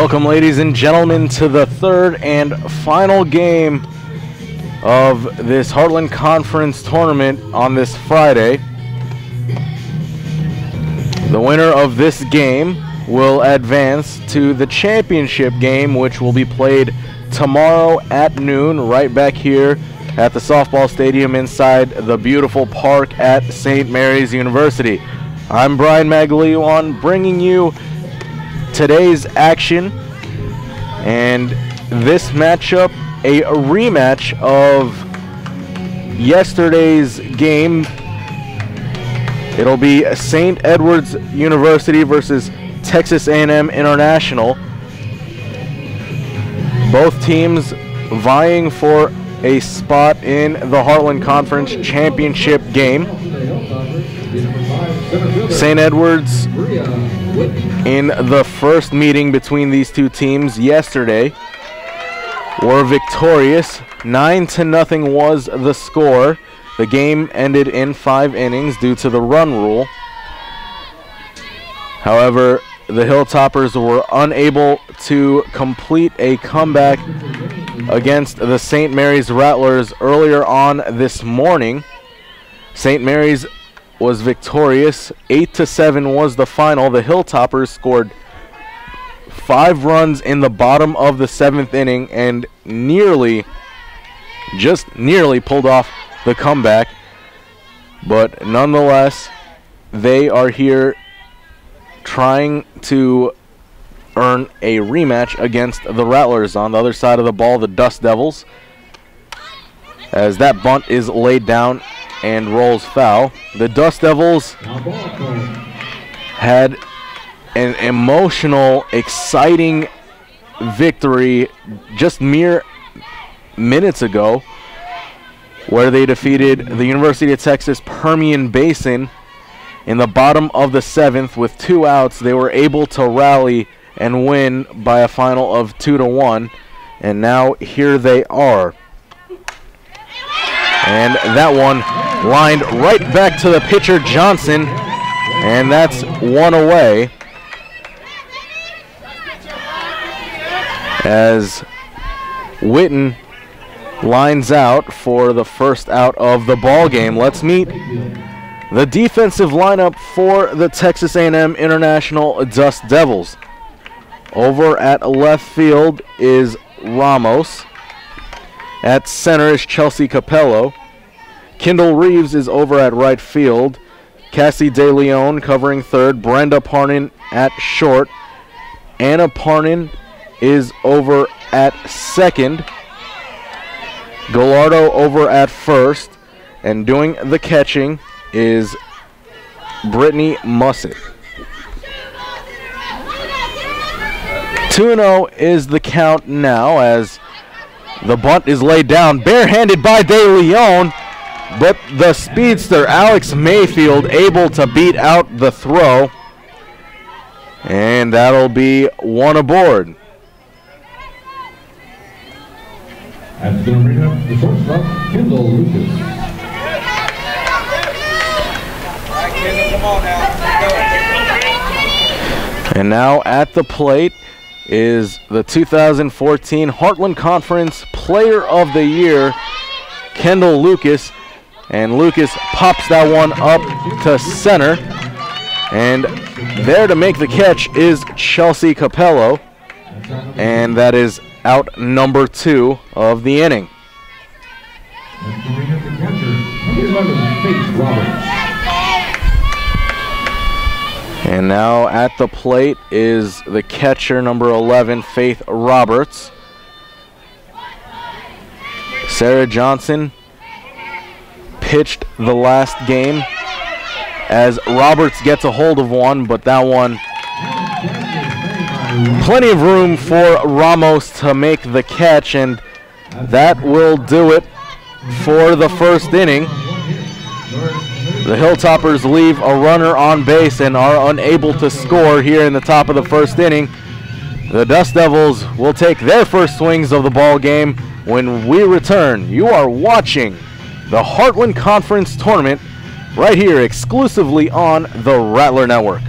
Welcome, ladies and gentlemen, to the third and final game of this Heartland Conference tournament on this Friday. The winner of this game will advance to the championship game, which will be played tomorrow at noon right back here at the softball stadium inside the beautiful park at St. Mary's University. I'm Brian Magliuan, bringing you today's action, and this matchup, a rematch of yesterday's game. It'll be St. Edward's University versus Texas A&M International. Both teams vying for a spot in the Heartland Conference Championship game. St. Edward's, in the first meeting between these two teams yesterday, were victorious. 9-0 was the score. The game ended in 5 innings due to the run rule. However, the Hilltoppers were unable to complete a comeback against the St. Mary's Rattlers earlier on this morning. St. Mary's was victorious. 8-7 was the final. The Hilltoppers scored 5 runs in the bottom of the 7th inning and just nearly pulled off the comeback. But nonetheless, they are here trying to earn a rematch against the Rattlers. On the other side of the ball, the Dust Devils, as that bunt is laid down and rolls foul. The Dust Devils had an emotional, exciting victory just mere minutes ago, where they defeated the University of Texas Permian Basin in the bottom of the 7th with 2 outs. They were able to rally and win by a final of 2-1, and now here they are. And that one lined right back to the pitcher, Johnson, and that's 1 away, as Witten lines out for the first out of the ball game. Let's meet the defensive lineup for the Texas A&M International Dust Devils. Over at left field is Ramos. At center is Chelsea Capello. Kendall Reeves is over at right field. Cassie De Leon covering third. Brenda Parnin at short. Anna Parnin is over at second. Gallardo over at first. And doing the catching is Brittany Mussett. 2-0 is the count now, as the bunt is laid down, barehanded by De Leon, but the speedster Alex Mayfield able to beat out the throw, and that'll be 1 aboard. That's going to bring up the shortstop, Kendall Lucas. All right, Kendall, come on now. And now at the plate is the 2014 Heartland Conference Player of the Year, Kendall Lucas. And Lucas pops that one up to center. And there to make the catch is Chelsea Capello. And that is out number 2 of the inning. And now at the plate is the catcher, number 11, Faith Roberts. Sarah Johnson pitched the last game as Roberts gets a hold of one, but that one, plenty of room for Ramos to make the catch, and that will do it for the first inning. The Hilltoppers leave a runner on base and are unable to score here in the top of the first inning. The Dust Devils will take their first swings of the ball game when we return. You are watching the Heartland Conference Tournament right here exclusively on the Rattler Network.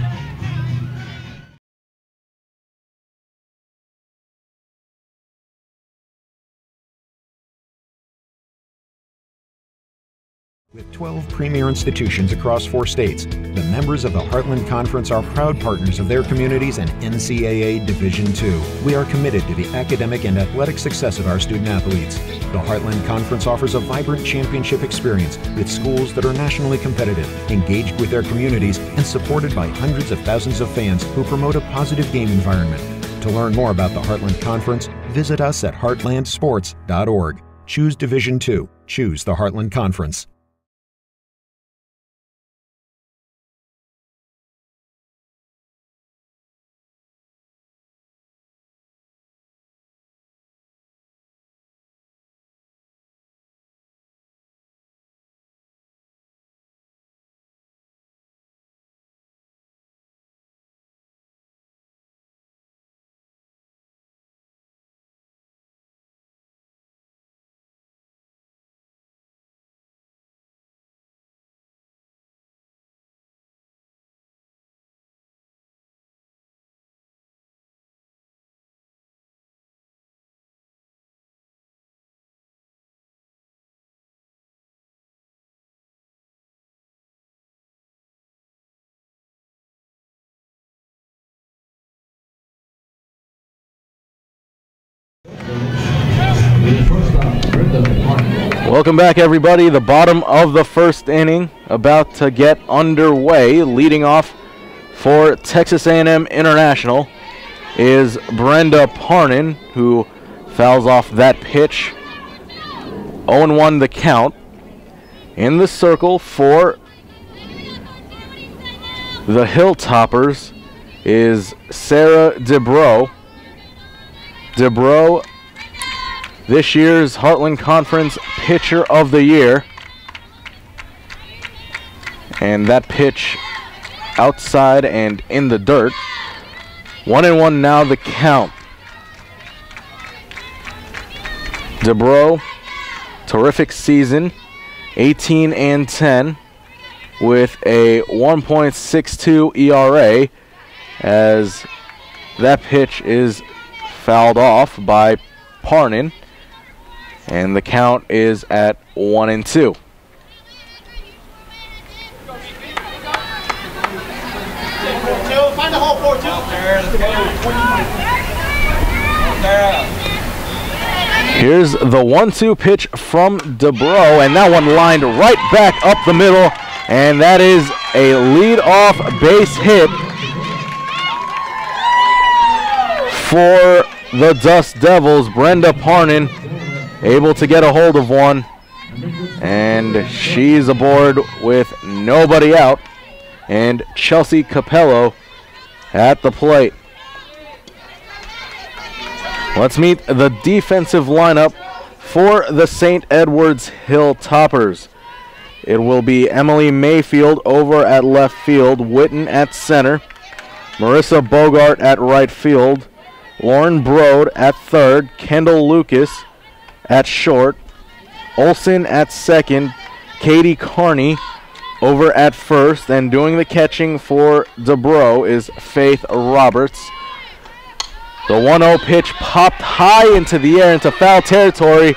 With 12 premier institutions across 4 states, the members of the Heartland Conference are proud partners of their communities and NCAA Division II. We are committed to the academic and athletic success of our student athletes. The Heartland Conference offers a vibrant championship experience with schools that are nationally competitive, engaged with their communities, and supported by hundreds of thousands of fans who promote a positive game environment. To learn more about the Heartland Conference, visit us at heartlandsports.org. Choose Division II. Choose the Heartland Conference. Welcome back, everybody. The bottom of the first inning about to get underway. Leading off for Texas A&M International is Brenda Parnin, who fouls off that pitch. 0-1 the count. In the circle for the Hilltoppers is Sarah DeBro. DeBro, this year's Heartland Conference Pitcher of the Year. And that pitch outside and in the dirt. 1-1 now the count. DeBro, terrific season, 18-10 with a 1.62 ERA, as that pitch is fouled off by Parnin. And the count is at 1-2. Find the hole, 4-2. Here's the 1-2 pitch from DeBro, and that one lined right back up the middle, and that is a lead-off base hit for the Dust Devils. Brenda Parnin able to get a hold of one, and she's aboard with nobody out, and Chelsea Capello at the plate. Let's meet the defensive lineup for the St. Edwards Hilltoppers. It will be Emily Mayfield over at left field, Witten at center, Marissa Bogart at right field, Lauren Brode at third, Kendall Lucas at short, Olson at second, Katie Carney over at first, and doing the catching for DeBro is Faith Roberts. The 1-0 pitch popped high into the air into foul territory,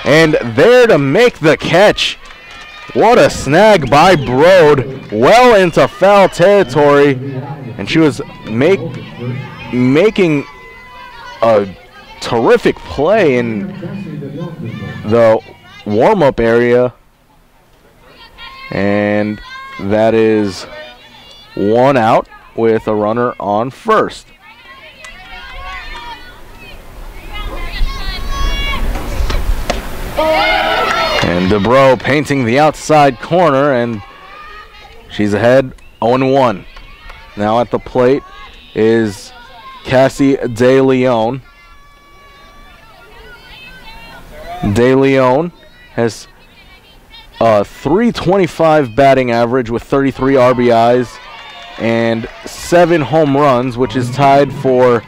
and there to make the catch. What a snag by Brode, well into foul territory, and she was making a terrific play in the warm-up area, and that is one out with a runner on first. And DeBro painting the outside corner, and she's ahead 0-1. Now at the plate is Cassie De Leon. De Leon has a .325 batting average with 33 RBIs and 7 home runs, which is tied for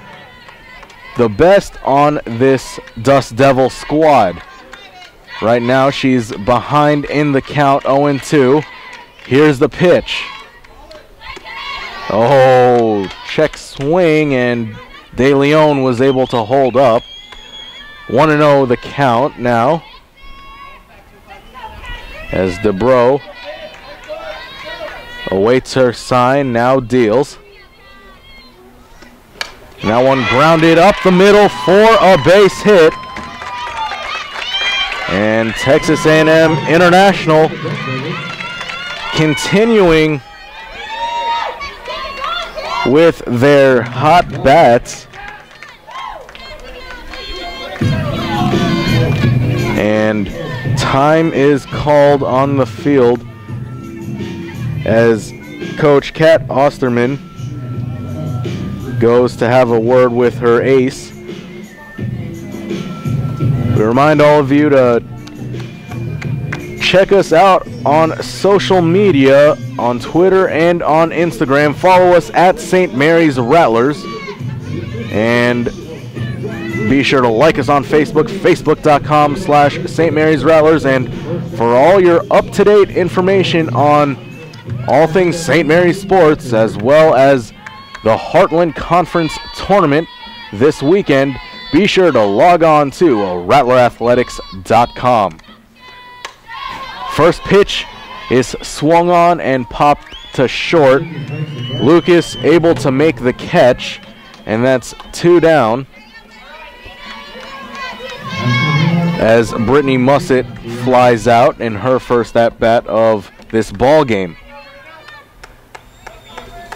the best on this Dust Devil squad. Right now she's behind in the count, 0-2. Here's the pitch. Oh, check swing, and De Leon was able to hold up. 1-0 the count now. as DeBro awaits her sign, now deals. And that one grounded up the middle for a base hit. And Texas A&M International continuing with their hot bats. And time is called on the field as Coach Kat Osterman goes to have a word with her ace. We remind all of you to check us out on social media, on Twitter and on Instagram. Follow us at St. Mary's Rattlers. And be sure to like us on Facebook, facebook.com/St. Mary's Rattlers. And for all your up-to-date information on all things St. Mary's sports, as well as the Heartland Conference Tournament this weekend, be sure to log on to rattlerathletics.com. First pitch is swung on and popped to short. Lucas able to make the catch, and that's 2 down. As Brittany Mussett flies out in her first at-bat of this ball game.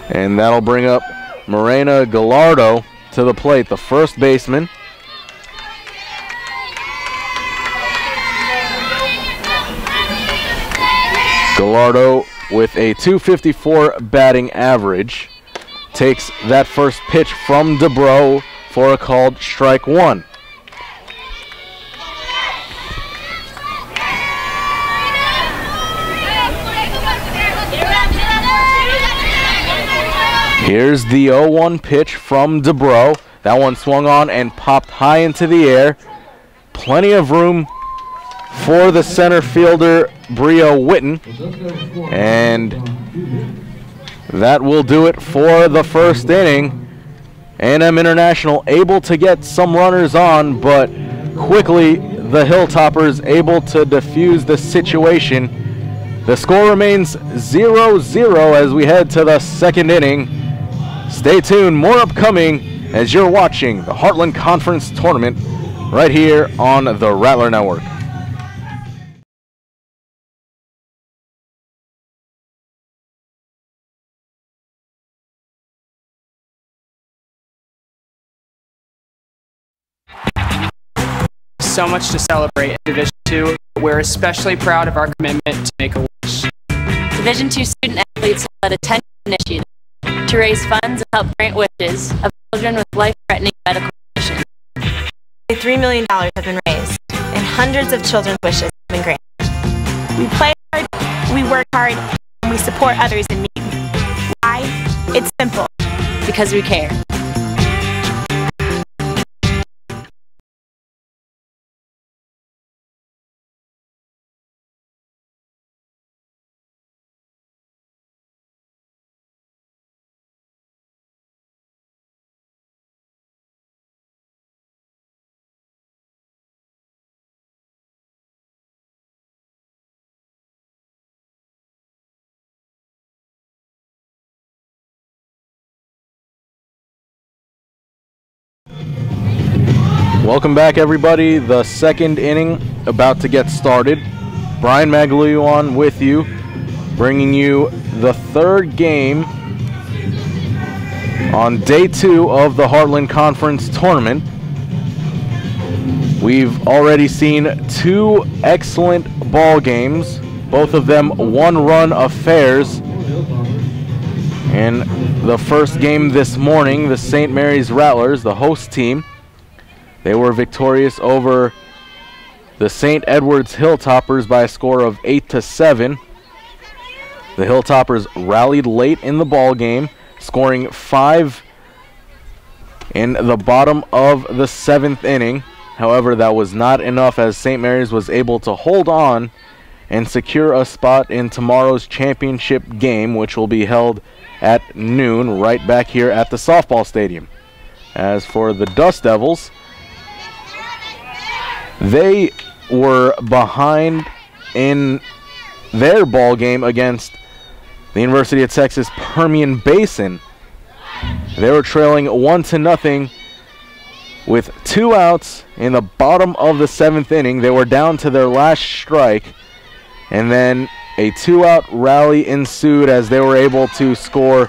And that'll bring up Morena Gallardo to the plate, the first baseman. Gallardo with a .254 batting average takes that first pitch from DeBro for a called strike 1. Here's the 0-1 pitch from DeBro. That one swung on and popped high into the air. Plenty of room for the center fielder, Brio Witten. And that will do it for the first inning. A&M International able to get some runners on, but quickly the Hilltoppers able to defuse the situation. The score remains 0-0 as we head to the second inning. Stay tuned, more upcoming as you're watching the Heartland Conference Tournament right here on the Rattler Network. So much to celebrate in Division II. We're especially proud of our commitment to make a wish. Division II student athletes led a 10-year initiative to raise funds and help grant wishes of children with life-threatening medical conditions. $3 million have been raised, and hundreds of children's wishes have been granted. We play hard, we work hard, and we support others in need. Why? It's simple. Because we care. Welcome back, everybody. The second inning about to get started. Brian Magliuan with you, bringing you the third game on day 2 of the Heartland Conference Tournament. We've already seen 2 excellent ball games, both of them one-run affairs. In the first game this morning, the St. Mary's Rattlers, the host team, they were victorious over the St. Edward's Hilltoppers by a score of 8-7. The Hilltoppers rallied late in the ball game, scoring 5 in the bottom of the 7th inning. However, that was not enough as St. Mary's was able to hold on and secure a spot in tomorrow's championship game, which will be held at noon right back here at the softball stadium. As for the Dust Devils, they were behind in their ball game against the University of Texas Permian Basin. They were trailing 1-0 with 2 outs in the bottom of the 7th inning. They were down to their last strike, and then a 2-out rally ensued as they were able to score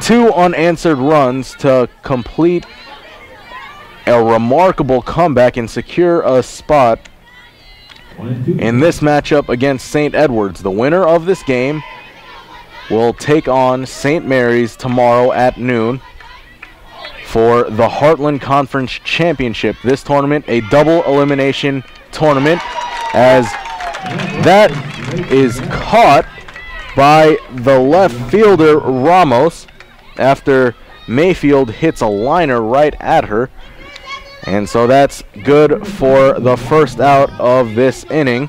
2 unanswered runs to complete a remarkable comeback and secure a spot in this matchup against St. Edwards. The winner of this game will take on St. Mary's tomorrow at noon for the Heartland Conference Championship. This tournament, a double elimination tournament, as that is caught by the left fielder Ramos after Mayfield hits a liner right at her. And so that's good for the first out of this inning.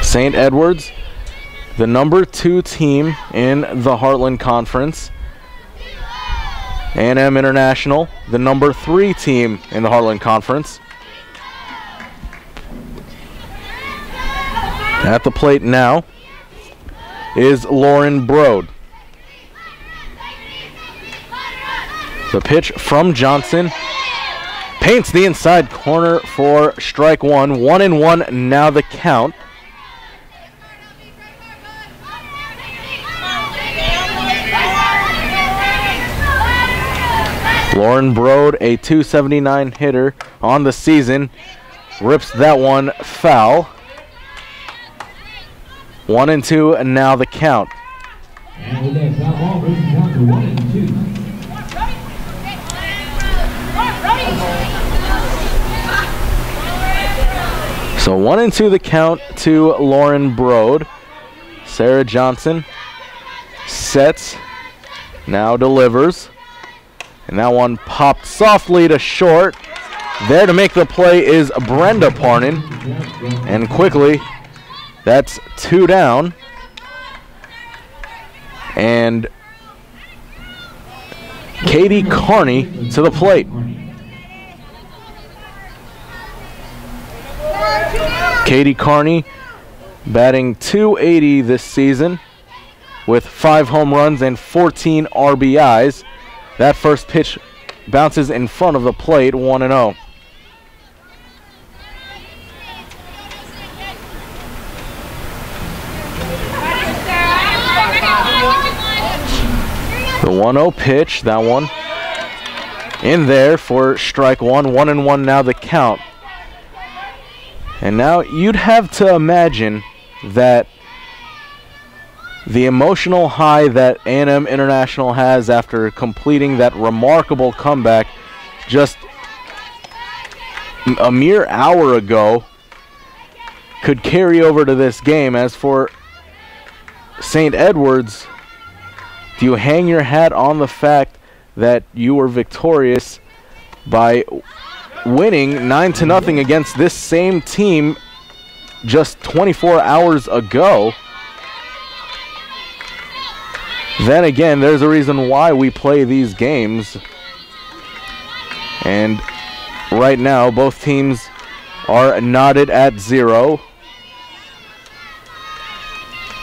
St. Edwards, the number 2 team in the Heartland Conference. A&M International, the number 3 team in the Heartland Conference. At the plate now is Lauren Brode. The pitch from Johnson paints the inside corner for strike 1. 1-1 now the count. Lauren Brode, a .279 hitter on the season, rips that one foul. 1-2 and now the count. And with that foul ball, brings it down to 1-2. So 1-2 the count to Lauren Brode. Sarah Johnson sets, now delivers. And that one popped softly to short. There to make the play is Brenda Parnin. And quickly, that's 2 down. And Katie Carney to the plate. Katie Carney batting .280 this season with 5 home runs and 14 RBIs. That first pitch bounces in front of the plate, 1-0. The 1-0 pitch, that one in there for strike 1. 1-1 now the count. And now you'd have to imagine that the emotional high that A&M International has after completing that remarkable comeback just a mere hour ago could carry over to this game. As for St. Edwards, do you hang your hat on the fact that you were victorious by winning 9-0 against this same team just 24 hours ago? Then again, there's a reason why we play these games. And right now, both teams are knotted at 0.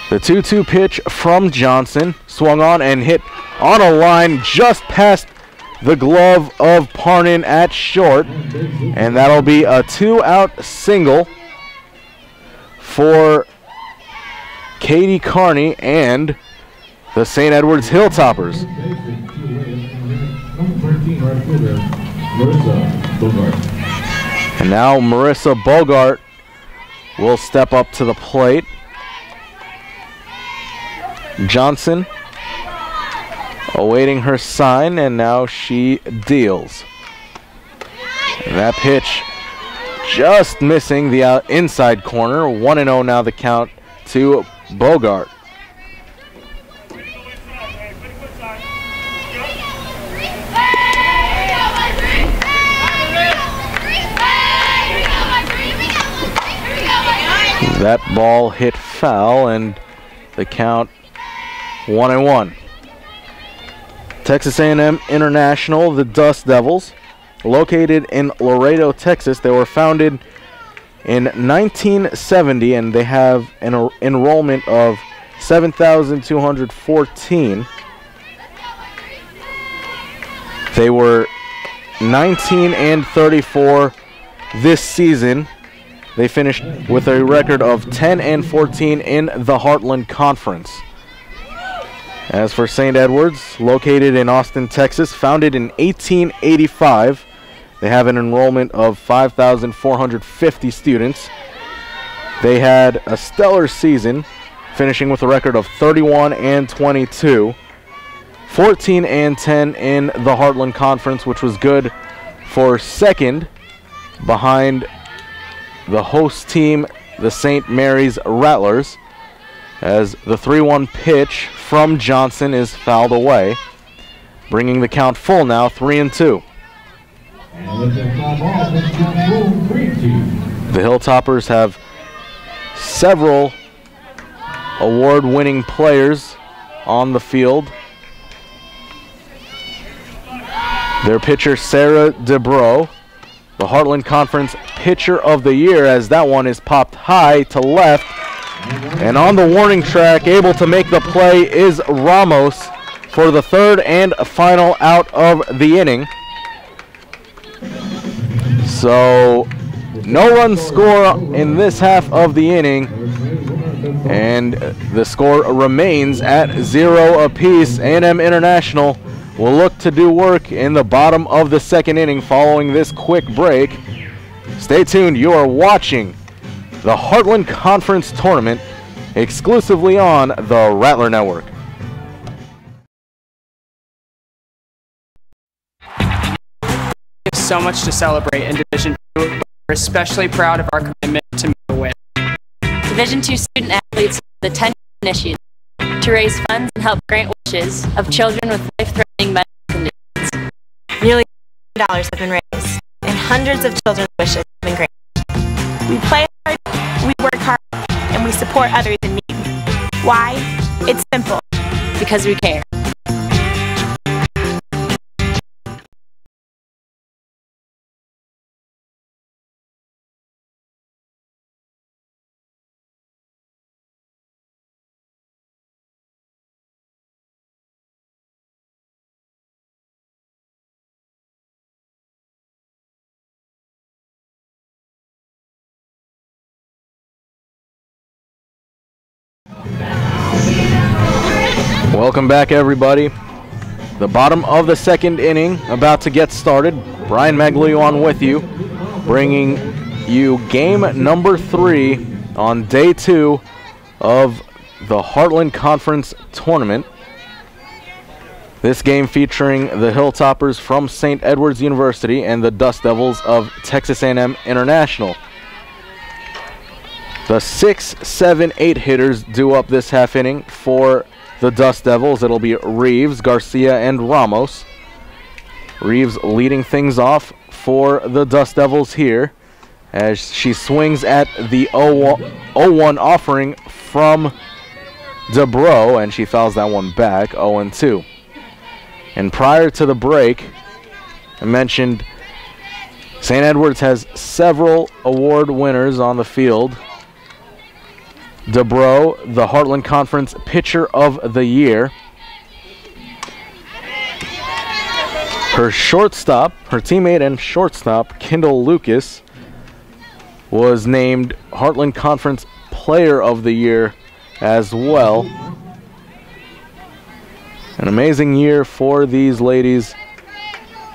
The 2-2 pitch from Johnson, swung on and hit on a line just past the glove of Parnin at short. And that'll be a 2-out single for Katie Carney and the St. Edwards Hilltoppers. And now Marissa Bogart will step up to the plate. Johnson awaiting her sign, and now she deals. And that pitch just missing the inside corner. 1-0 now the count to Bogart. That ball hit foul, and the count 1-1. Texas A&M International, the Dust Devils, located in Laredo, Texas. They were founded in 1970, and they have an enrollment of 7,214. They were 19-34 this season. They finished with a record of 10-14 in the Heartland Conference. As for St. Edward's, located in Austin, Texas, founded in 1885, they have an enrollment of 5,450 students. They had a stellar season, finishing with a record of 31-22, 14-10 in the Heartland Conference, which was good for second behind the host team, the St. Mary's Rattlers, as the 3-1 pitch from Johnson is fouled away, bringing the count full now, 3-2. The Hilltoppers have several award-winning players on the field. Their pitcher, Sarah DeBro, the Heartland Conference Pitcher of the Year, as that one is popped high to left. And on the warning track, able to make the play is Ramos for the third and final out of the inning. So, no run score in this half of the inning, and the score remains at 0 apiece. A&M International will look to do work in the bottom of the second inning following this quick break. Stay tuned. You are watching the Heartland Conference Tournament exclusively on the Rattler Network. So much to celebrate in Division II. We're especially proud of our commitment to make a win. Division II student athletes led the TAMIU initiative to raise funds and help grant wishes of children with life-threatening medical conditions. Nearly $1 million have been raised, and hundreds of children's wishes have been granted. We play hard, we work hard, and we support others in need. Why? It's simple. Because we care. Welcome back, everybody. The bottom of the second inning about to get started. Brian Maglio on with you, bringing you game number 3 on day 2 of the Heartland Conference Tournament. This game featuring the Hilltoppers from St. Edward's University and the Dust Devils of Texas A&M International. The 6, 7, 8 hitters due up this half inning for the Dust Devils. It'll be Reeves, Garcia, and Ramos. Reeves leading things off for the Dust Devils here as she swings at the 0-1 offering from DeBro, and she fouls that one back, 0-2. And prior to the break, I mentioned St. Edward's has several award winners on the field. DeBro, the Heartland Conference Pitcher of the Year. Her shortstop, her teammate and shortstop, Kendall Lucas, was named Heartland Conference Player of the Year as well. An amazing year for these ladies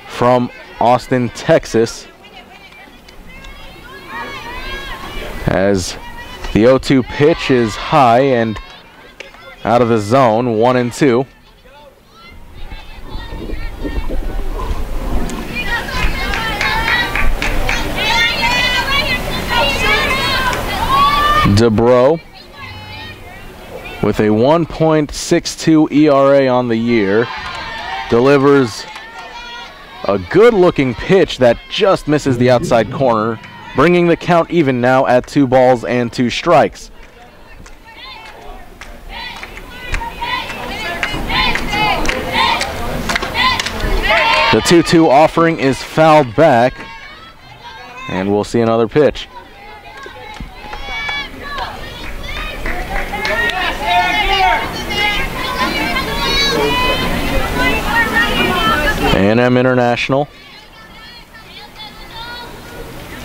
from Austin, Texas, as the 0-2 pitch is high and out of the zone, 1-2. DeBro with a 1.62 ERA on the year delivers a good-looking pitch that just misses the outside corner, bringing the count even now at 2 balls and 2 strikes. The 2-2 offering is fouled back, and we'll see another pitch. A&M International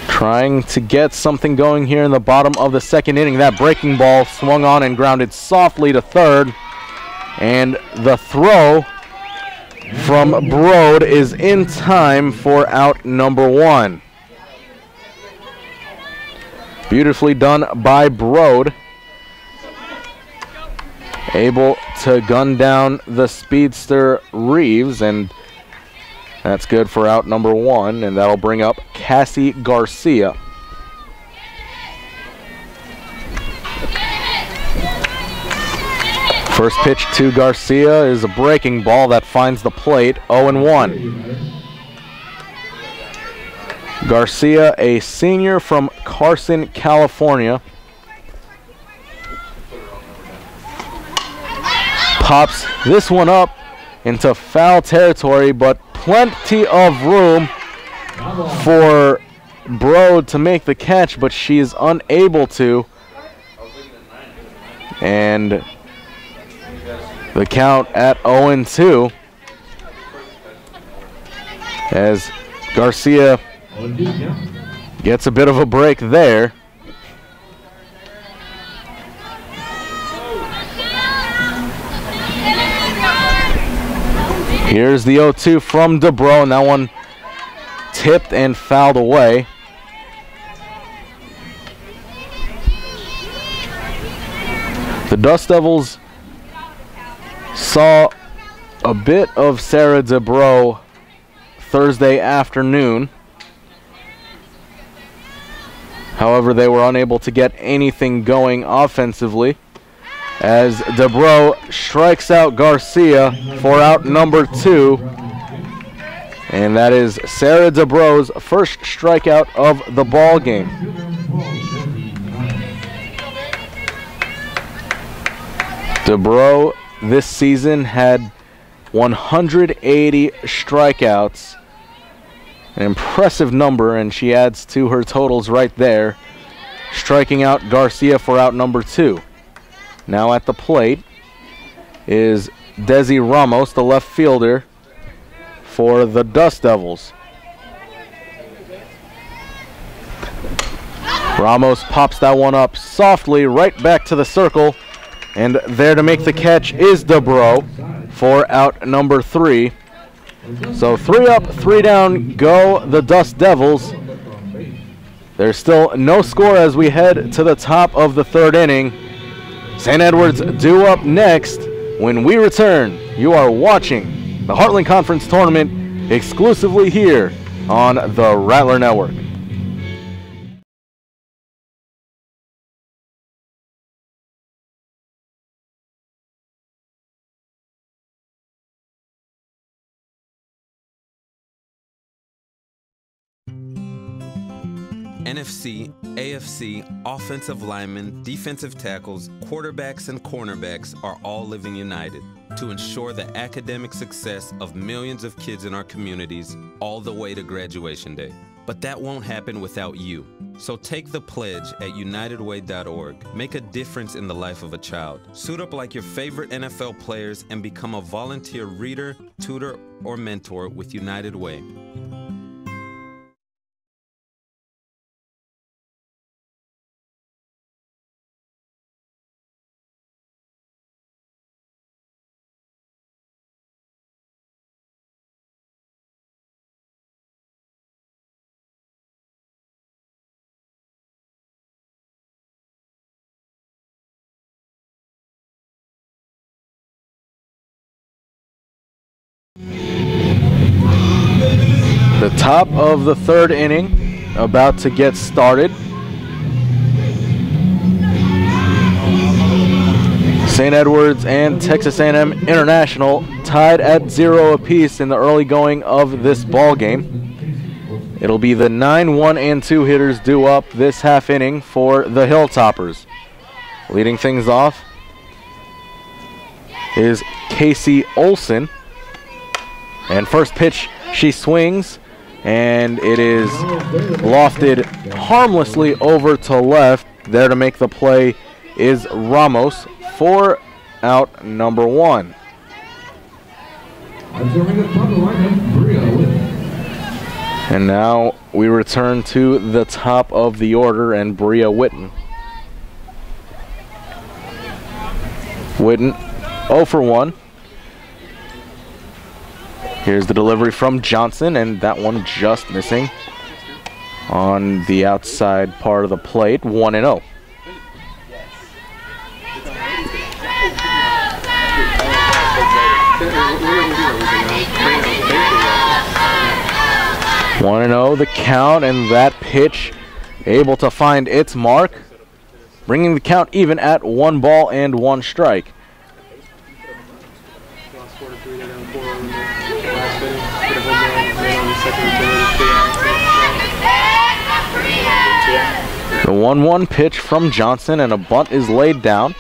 trying to get something going here in the bottom of the second inning. That breaking ball swung on and grounded softly to third. And the throw from Broad is in time for out number 1. Beautifully done by Broad. Able to gun down the speedster Reeves, and that's good for out number 1, and that'll bring up Cassie Garcia. First pitch to Garcia is a breaking ball that finds the plate, 0-1. Garcia, a senior from Carson, California. Pops this one up into foul territory, but plenty of room for Broad to make the catch, but she is unable to. And the count at 0-2 as Garcia gets a bit of a break there. Here's the 0-2 from DeBro, and that one tipped and fouled away. The Dust Devils saw a bit of Sarah DeBro Thursday afternoon. However, they were unable to get anything going offensively as DeBro strikes out Garcia for out number 2. And that is Sarah DeBro's first strikeout of the ball game. DeBro this season had 180 strikeouts. An impressive number, and she adds to her totals right there, striking out Garcia for out number 2. Now at the plate is Desi Ramos, the left fielder for the Dust Devils. Ramos pops that one up softly right back to the circle, and there to make the catch is DeBro for out number 3. So 3 up, 3 down, go the Dust Devils. There's still no score as we head to the top of the 3rd inning. St. Edward's due up next. When we return, you are watching the Heartland Conference Tournament exclusively here on the Rattler Network. NFC, AFC, offensive linemen, defensive tackles, quarterbacks, and cornerbacks are all living united to ensure the academic success of millions of kids in our communities all the way to graduation day. But that won't happen without you. So take the pledge at unitedway.org. Make a difference in the life of a child. Suit up like your favorite NFL players and become a volunteer reader, tutor, or mentor with United Way. The top of the 3rd inning about to get started. St. Edward's and Texas A&M International tied at 0 apiece in the early going of this ball game. It'll be the 9, 1, and 2 hitters due up this half inning for the Hilltoppers. Leading things off is Casey Olson. And first pitch, she swings, and it is lofted harmlessly over to left. There to make the play is Ramos for out number 1. Observing the top of the lineup, And now we return to the top of the order and Bria Witten. Witten 0 for 1. Here's the delivery from Johnson, and that one just missing on the outside part of the plate. 1-0. One and 0 the count, and that pitch able to find its mark, bringing the count even at 1 ball and 1 strike. The 1-1 pitch from Johnson, and a bunt is laid down.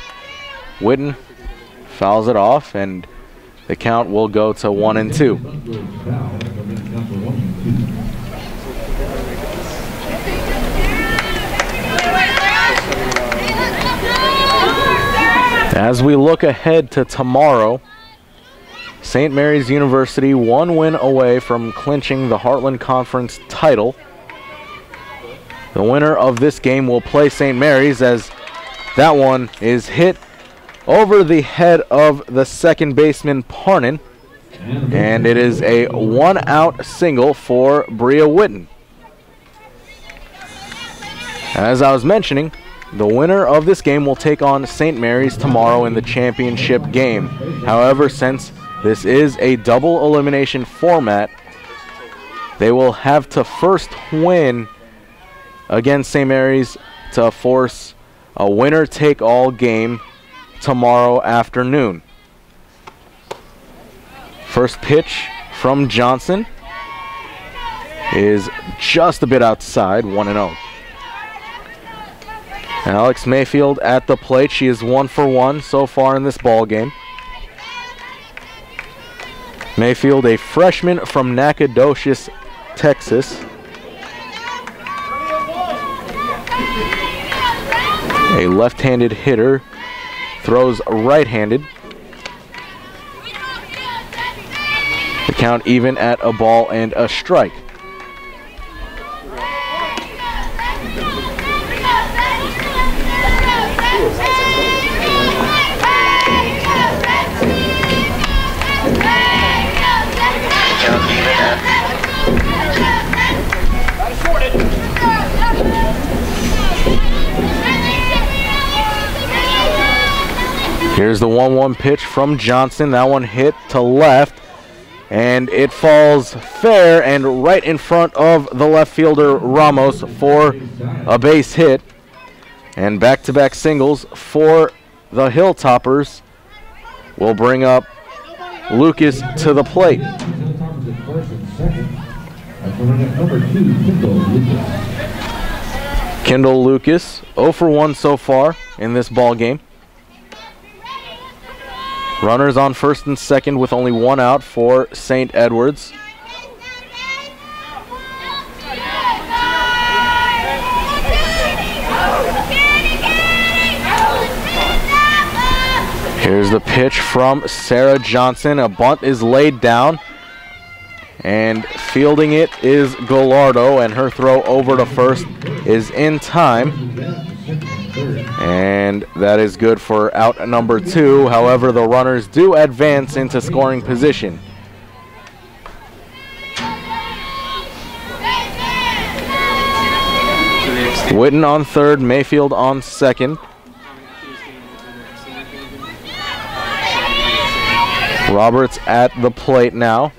Witten fouls it off, and the count will go to 1-2. As we look ahead to tomorrow, St. Mary's University 1 win away from clinching the Heartland Conference title. The winner of this game will play St. Mary's, as that one is hit over the head of the second baseman Parnan, and it is a 1-out single for Bria Witten. As I was mentioning, the winner of this game will take on St. Mary's tomorrow in the championship game. However, since this is a double elimination format, they will have to first win against St. Mary's to force a winner-take-all game tomorrow afternoon. First pitch from Johnson is just a bit outside, 1-0. Alex Mayfield at the plate. She is 1 for 1 so far in this ball game. Mayfield, a freshman from Nacogdoches, Texas. A left-handed hitter, throws right-handed. The count even at a ball and a strike. Here's the 1-1 pitch from Johnson. That one hit to left, and it falls fair and right in front of the left fielder Ramos for a base hit. And back-to-back singles for the Hilltoppers will bring up Lucas to the plate. Kendall Lucas, 0 for 1 so far in this ball game. Runners on first and second with only 1 out for St. Edwards. Here's the pitch from Sarah Johnson. A bunt is laid down, and fielding it is Gallardo, and her throw over to first is in time. And that is good for out number 2. However, the runners do advance into scoring position. Witten on third, Mayfield on second. Roberts at the plate now.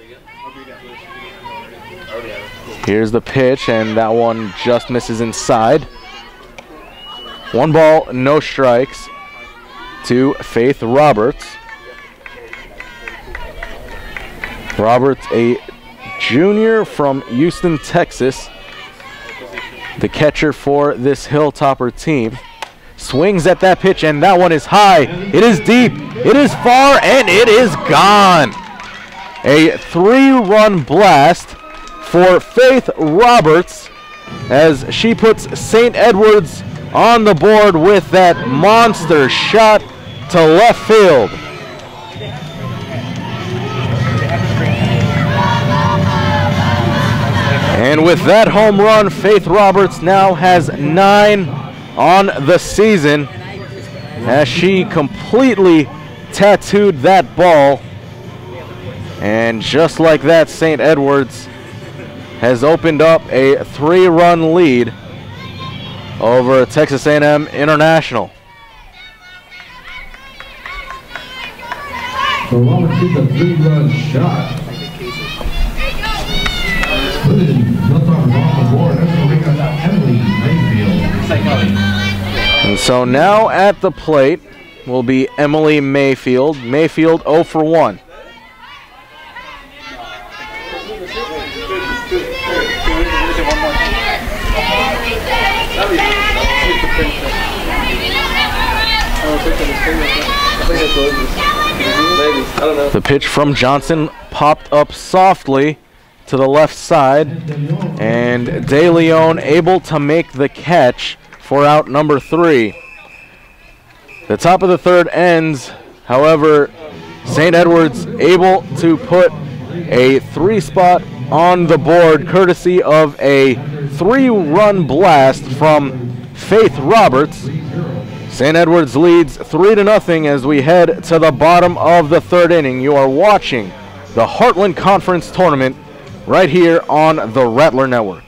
Here's the pitch, and that one just misses inside. 1 ball, no strikes to Faith Roberts. Roberts, a junior from Houston, Texas. The catcher for this Hilltopper team. Swings at that pitch, and that one is high. It is deep. It is far, and it is gone. A 3-run blast for Faith Roberts as she puts St. Edwards on the board with that monster shot to left field. And with that home run, Faith Roberts now has 9 on the season as she completely tattooed that ball. And just like that, St. Edwards has opened up a 3-run lead over Texas A&M International. So Roberts gets a 3-run shot. Put it in, no problem off the board. That's going to bring up Emily Mayfield. And so now at the plate will be Emily Mayfield. Mayfield 0 for 1. The pitch from Johnson popped up softly to the left side, and De Leon able to make the catch for out number 3. The top of the third ends, however, St. Edwards able to put a 3-spot on the board courtesy of a 3-run blast from Faith Roberts. St. Edwards leads 3-0 as we head to the bottom of the third inning. You are watching the Heartland Conference Tournament right here on the Rattler Network.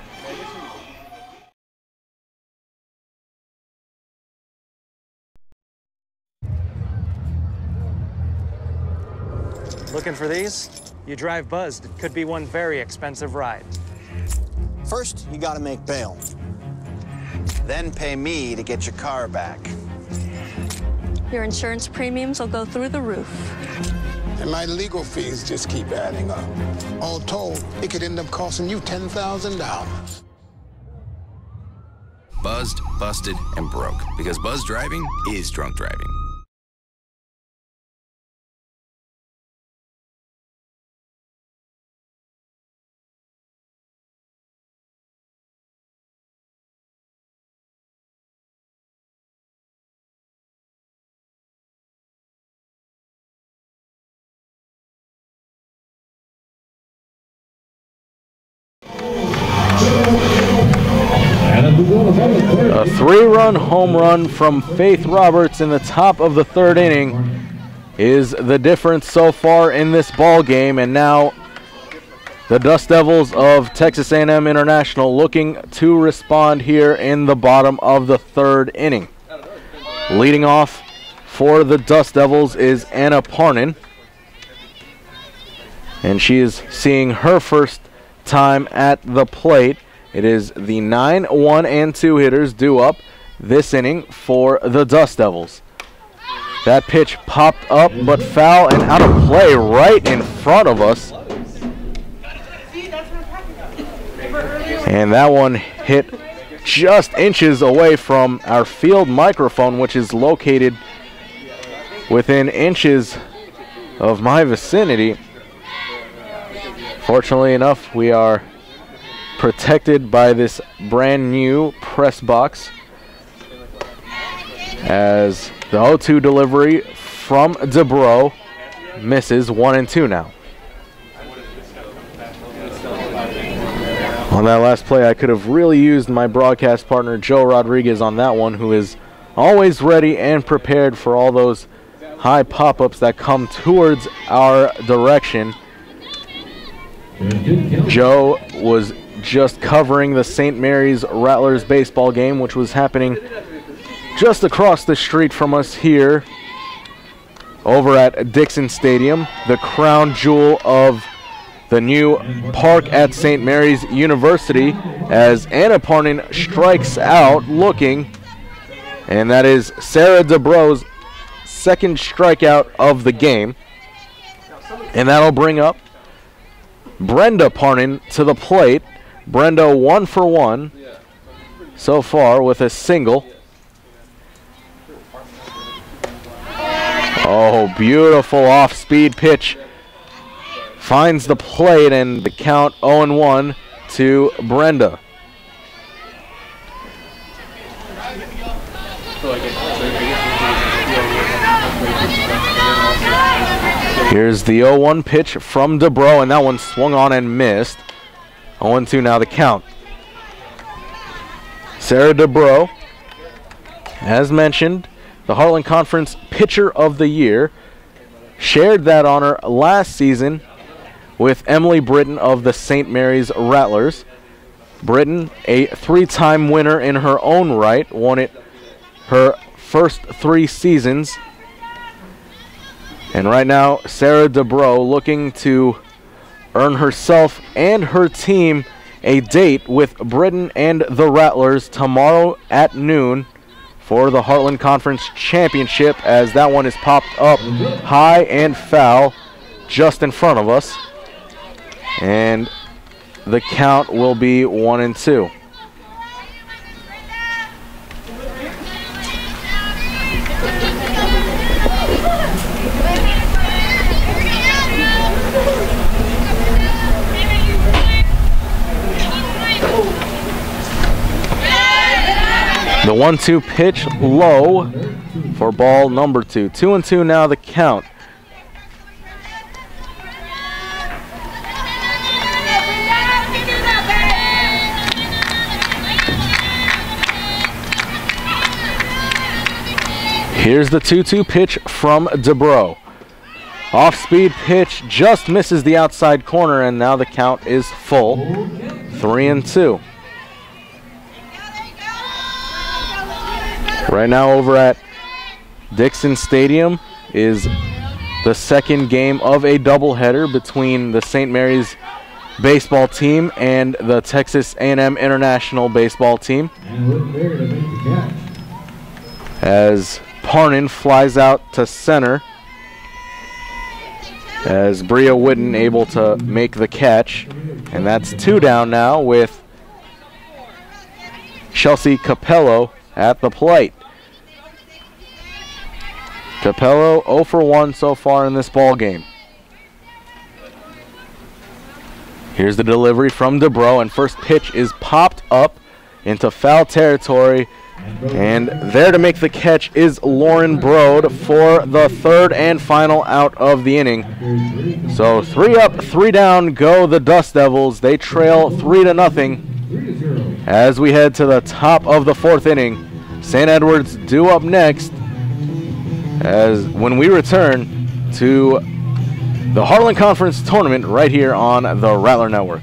Looking for these? You drive Buzzed. It could be one very expensive ride. First, you gotta make bail. Then pay me to get your car back. Your insurance premiums will go through the roof. And my legal fees just keep adding up. All told, it could end up costing you $10,000. Buzzed, busted, and broke. Because buzz driving is drunk driving. A 3-run home run from Faith Roberts in the top of the third inning is the difference so far in this ball game, and now the Dust Devils of Texas A&M International looking to respond here in the bottom of the third inning. Leading off for the Dust Devils is Anna Parnin, and she is seeing her first time at the plate. It is the 9, 1, and 2 hitters due up this inning for the Dust Devils. That pitch popped up but foul and out of play right in front of us. And that one hit just inches away from our field microphone, which is located within inches of my vicinity. Fortunately enough, we are protected by this brand new press box, as the 0-2 delivery from DeBro misses 1-2 now. On that last play, I could have really used my broadcast partner Joe Rodriguez on that one, who is always ready and prepared for all those high pop-ups that come towards our direction. Joe was just covering the St. Mary's Rattlers baseball game, which was happening just across the street from us here over at Dixon Stadium, the crown jewel of the new park at St. Mary's University, as Anna Parnin strikes out looking, and that is Sarah DeBro's second strikeout of the game. And that'll bring up Brenda Parnin to the plate. Brenda 1 for 1 so far with a single. Oh, beautiful off-speed pitch. Finds the plate, and the count 0-1 to Brenda. Here's the 0-1 pitch from DeBro, and that one swung on and missed. 0-2 now the count. Sarah Dubrow, as mentioned, the Heartland Conference Pitcher of the Year, shared that honor last season with Emily Britton of the St. Mary's Rattlers. Britton, a three-time winner in her own right, won it her first 3 seasons. And right now, Sarah Dubrow looking to earn herself and her team a date with Britton and the Rattlers tomorrow at noon for the Heartland Conference Championship, as that one is popped up high and foul just in front of us. And the count will be 1-2. The 1-2 pitch low for ball number 2. 2-2 now the count. Here's the 2-2 pitch from Dubrow. Off-speed pitch just misses the outside corner, and now the count is full. 3-2. Right now over at Dixon Stadium is the second game of a doubleheader between the St. Mary's baseball team and the Texas A&M International baseball team. And look there to make the catch. As Parnan flies out to center, as Bria Whitten able to make the catch. And that's 2 down now with Chelsea Capello at the plate. Capello 0 for 1 so far in this ball game. Here's the delivery from Dubrow, and first pitch is popped up into foul territory. And there to make the catch is Lauren Brode for the 3rd and final out of the inning. So 3 up, 3 down go the Dust Devils. They trail 3-0 as we head to the top of the 4th inning. St. Edward's due up next as when we return to the Heartland Conference Tournament right here on the Rattler Network.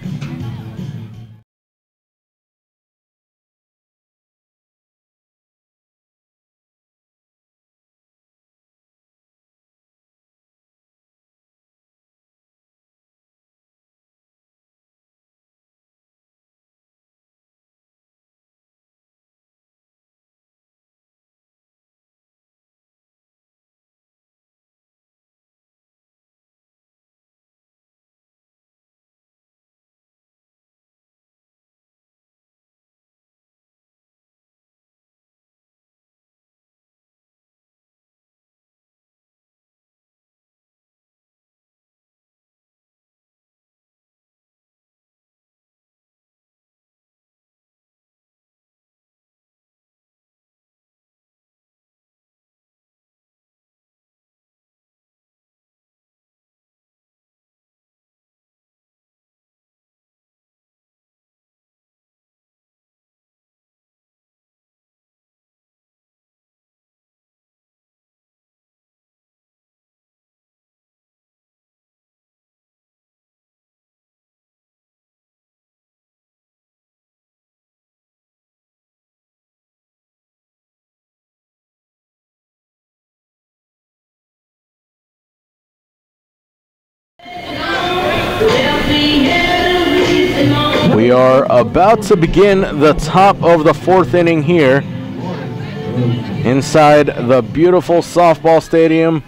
We are about to begin the top of the 4th inning here inside the beautiful softball stadium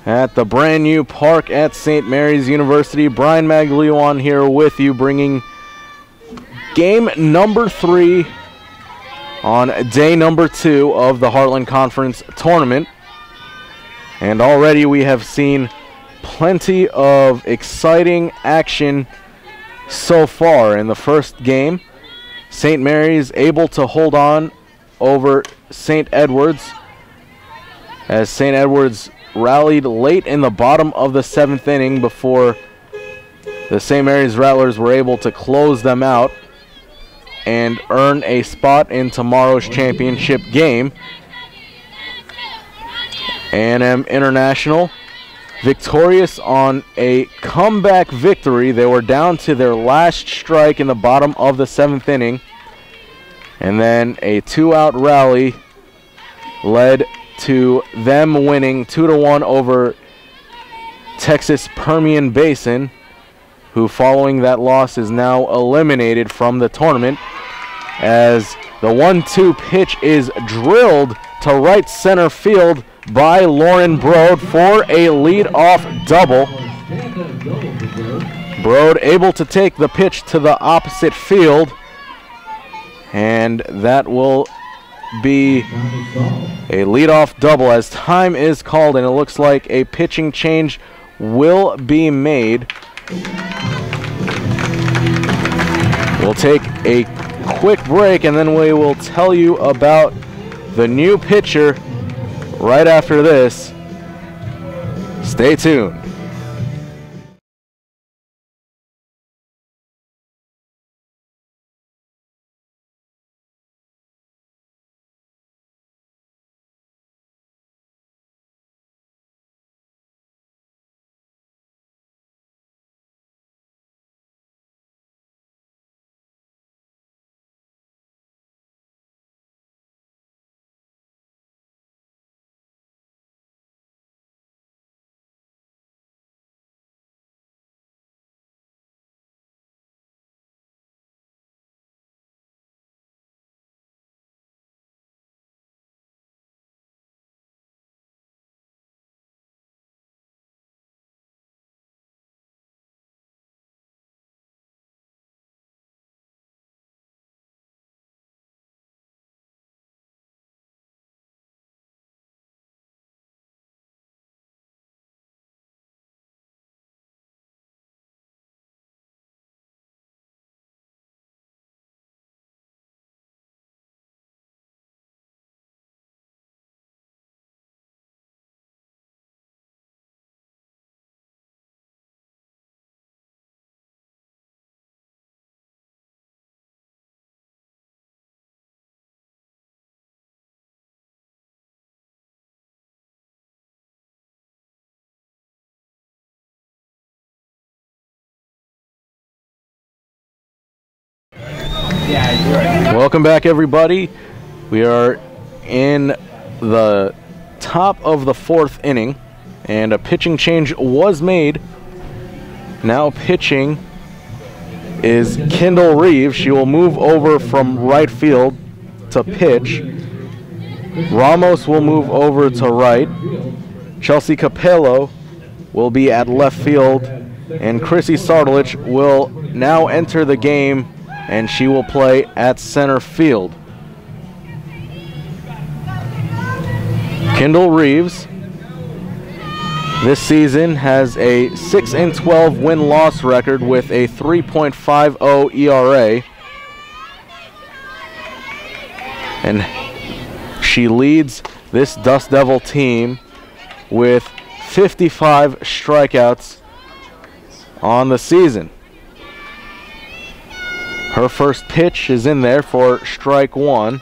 at the brand new park at St. Mary's University. Brian Magliuan here with you, bringing game number 3 on day number 2 of the Heartland Conference Tournament. And already we have seen plenty of exciting action so far in the first game. St. Mary's able to hold on over St. Edward's as St. Edward's rallied late in the bottom of the 7th inning before the St. Mary's Rattlers were able to close them out and earn a spot in tomorrow's championship game. A&M International victorious on a comeback victory. They were down to their last strike in the bottom of the 7th inning, and then a 2-out rally led to them winning 2-1 over Texas Permian Basin, who following that loss is now eliminated from the tournament, as the 1-2 pitch is drilled to right center field by Lauren Brode for a lead-off double. Brode able to take the pitch to the opposite field, and that will be a lead-off double as time is called, and it looks like a pitching change will be made. We'll take a quick break, and then we will tell you about the new pitcher right after this. Stay tuned. Welcome back, everybody. We are in the top of the 4th inning, and a pitching change was made. Now pitching is Kendall Reeves. She will move over from right field to pitch. Ramos will move over to right. Chelsea Capello will be at left field, and Chrissy Sardelich will now enter the game, and she will play at center field. Kendall Reeves this season has a 6-12 win-loss record with a 3.50 ERA. And she leads this Dust Devil team with 55 strikeouts on the season. Her first pitch is in there for strike 1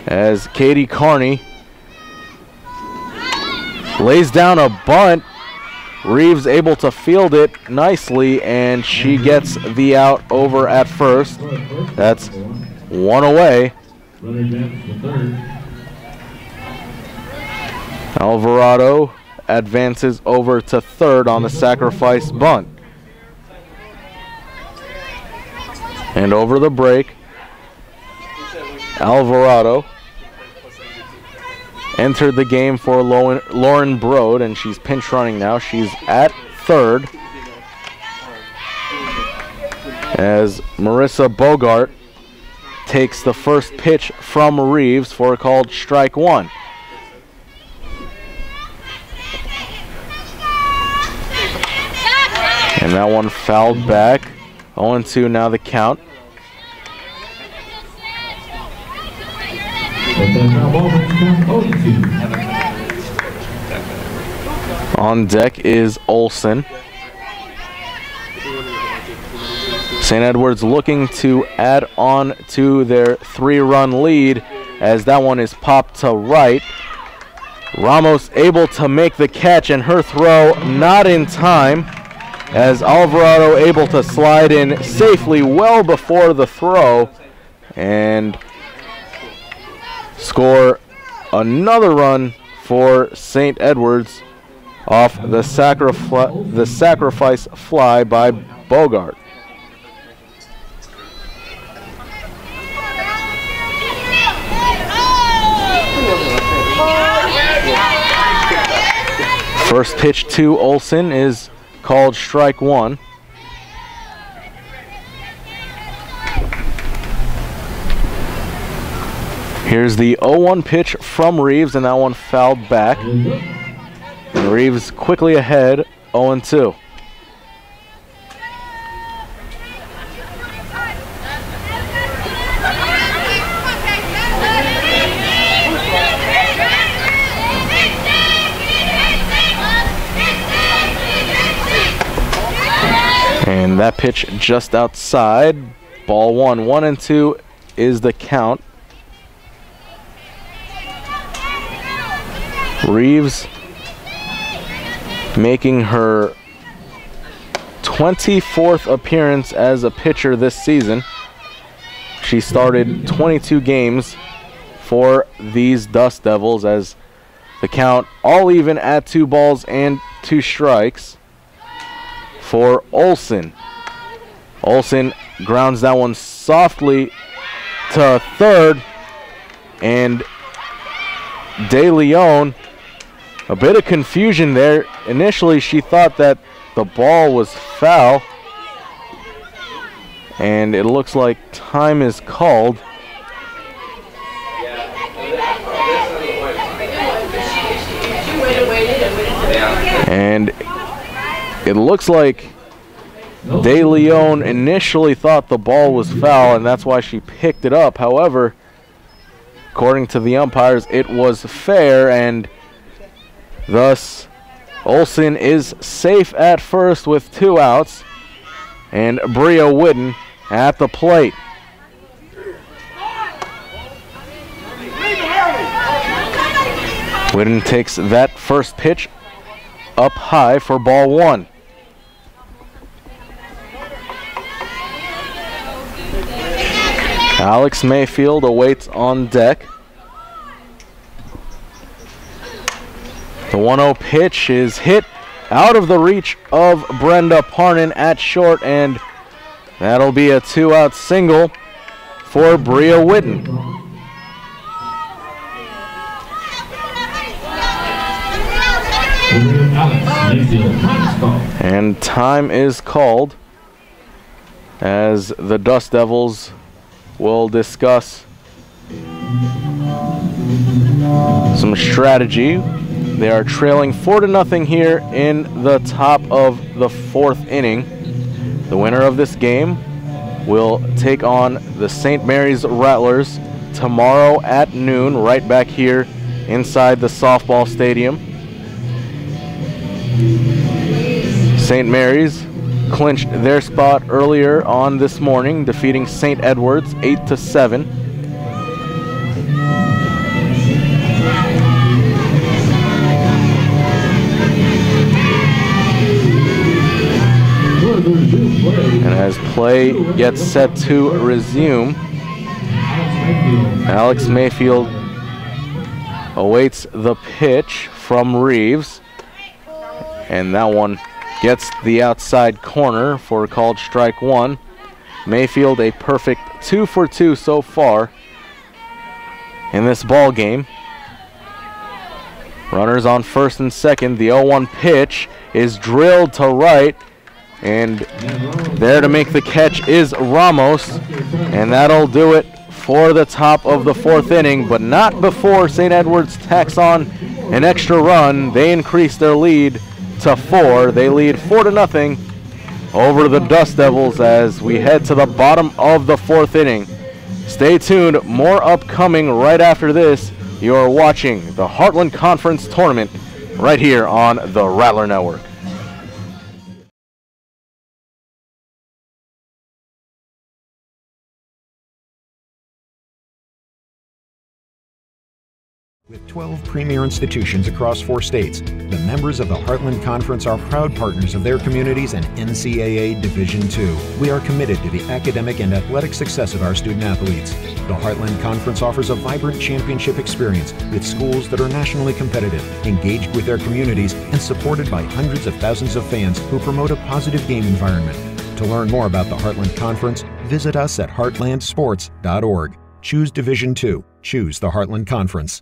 as Katie Carney lays down a bunt. Reeves able to field it nicely, and she gets the out over at first. That's 1 away. Alvarado advances over to third on the sacrifice bunt. And over the break, Alvarado entered the game for Lauren Brode, and she's pinch running now. She's at third as Marissa Bogart takes the first pitch from Reeves for a called strike 1. And that one fouled back. 0-2 now the count. On deck is Olsen. St. Edward's looking to add on to their 3-run lead as that one is popped to right. Ramos able to make the catch, and her throw not in time as Alvarado able to slide in safely well before the throw and score another run for St. Edward's off the sacrifice fly by Bogart. First pitch to Olsen is called strike one. Here's the 0-1 pitch from Reeves, and that one fouled back. And Reeves quickly ahead, 0-2. And that pitch just outside. Ball one. 1-2 is the count. Reeves making her 24th appearance as a pitcher this season. She started 22 games for these Dust Devils as the count all even at 2 balls and 2 strikes for Olsen. Olsen grounds that one softly to third, and De Leon, a bit of confusion there. Initially she thought that the ball was foul, and it looks like time is called. And it looks like De Leon initially thought the ball was foul, and that's why she picked it up. However, according to the umpires, it was fair, and thus Olsen is safe at first with 2 outs, and Bria Whitten at the plate. Whitten takes that first pitch up high for ball 1. Alex Mayfield awaits on deck. The 1-0 pitch is hit out of the reach of Brenda Parnan at short, and that'll be a 2-out single for Bria Whitten. And time is called as the Dust Devils will discuss some strategy. They are trailing 4-0 here in the top of the 4th inning. The winner of this game will take on the St. Mary's Rattlers tomorrow at noon, right back here inside the softball stadium. St. Mary's clinched their spot earlier on this morning, defeating St. Edward's 8-7. And as play gets set to resume, Alex Mayfield awaits the pitch from Reeves, and that one gets the outside corner for a called strike 1. Mayfield a perfect 2 for 2 so far in this ball game. Runners on first and second. The 0-1 pitch is drilled to right, and there to make the catch is Ramos, and that'll do it for the top of the 4th inning, but not before St. Edward's tacks on an extra run. They increase their lead to 4. They lead 4-0 over the Dust Devils as we head to the bottom of the 4th inning. Stay tuned, more upcoming right after this. You are watching the Heartland Conference Tournament right here on the Rattler Network. With 12 premier institutions across 4 states, the members of the Heartland Conference are proud partners of their communities and NCAA Division II. We are committed to the academic and athletic success of our student athletes. The Heartland Conference offers a vibrant championship experience with schools that are nationally competitive, engaged with their communities, and supported by hundreds of thousands of fans who promote a positive game environment. To learn more about the Heartland Conference, visit us at heartlandsports.org. Choose Division II. Choose the Heartland Conference.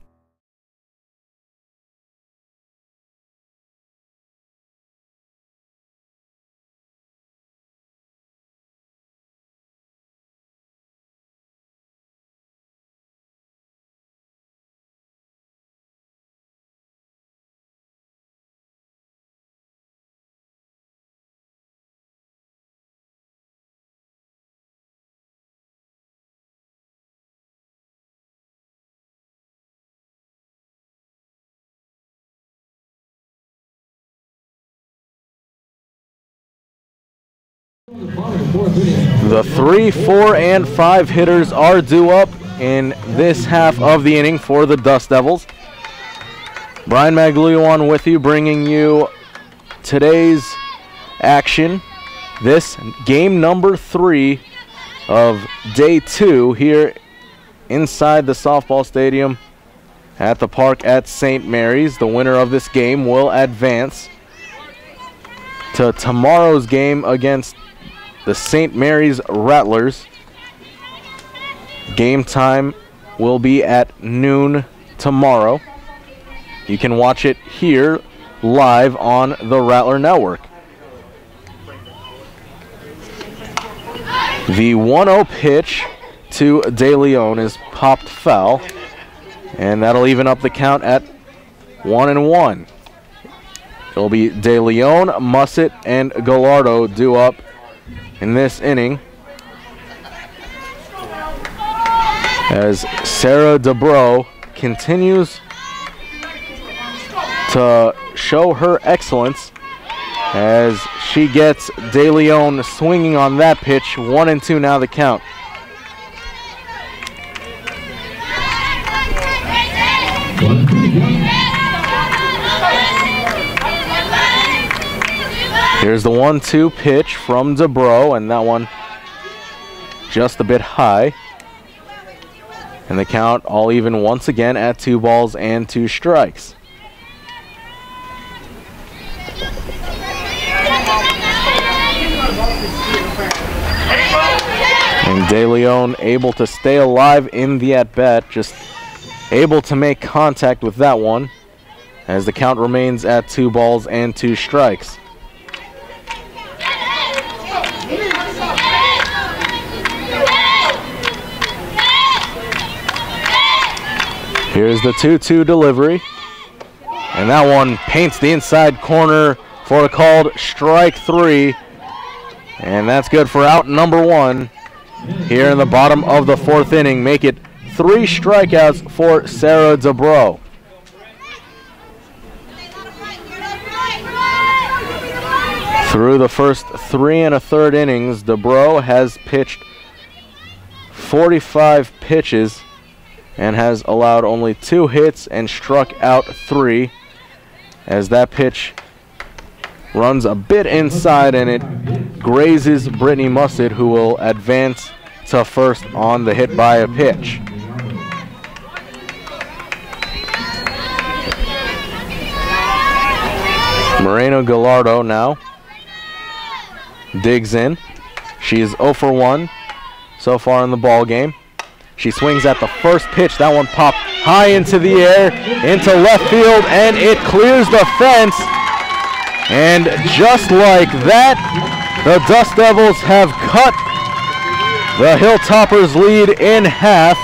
The 3, 4, and 5 hitters are due up in this half of the inning for the Dust Devils. Brian Magliuan with you, bringing you today's action. This game number 3 of day 2 here inside the softball stadium at the park at St. Mary's. The winner of this game will advance to tomorrow's game against the St. Mary's Rattlers. Game time will be at noon tomorrow. You can watch it here live on the Rattler Network. The 1-0 pitch to De Leon is popped foul, and that'll even up the count at 1-1. It'll be De Leon, Mussett, and Gallardo due up in this inning, as Sarah Dubrow continues to show her excellence as she gets De Leon swinging on that pitch. 1-2 now the count. Here's the 1-2 pitch from Dubrow, and that one just a bit high. And the count all even once again at 2 balls and 2 strikes. And De Leon able to stay alive in the at-bat, just able to make contact with that one, as the count remains at 2 balls and 2 strikes. Here's the 2-2 delivery, and that one paints the inside corner for a called strike 3, and that's good for out number 1 here in the bottom of the 4th inning. Make it 3 strikeouts for Sarah Dubrow. Through the first 3 1/3 innings, Dubrow has pitched 45 pitches and has allowed only 2 hits and struck out 3, as that pitch runs a bit inside and it grazes Brittany Mussett, who will advance to first on the hit by a pitch. Moreno Gallardo now digs in. She's 0 for 1 so far in the ball game. She swings at the first pitch. That one popped high into the air, into left field, and it clears the fence. And just like that, the Dust Devils have cut the Hilltoppers' lead in half.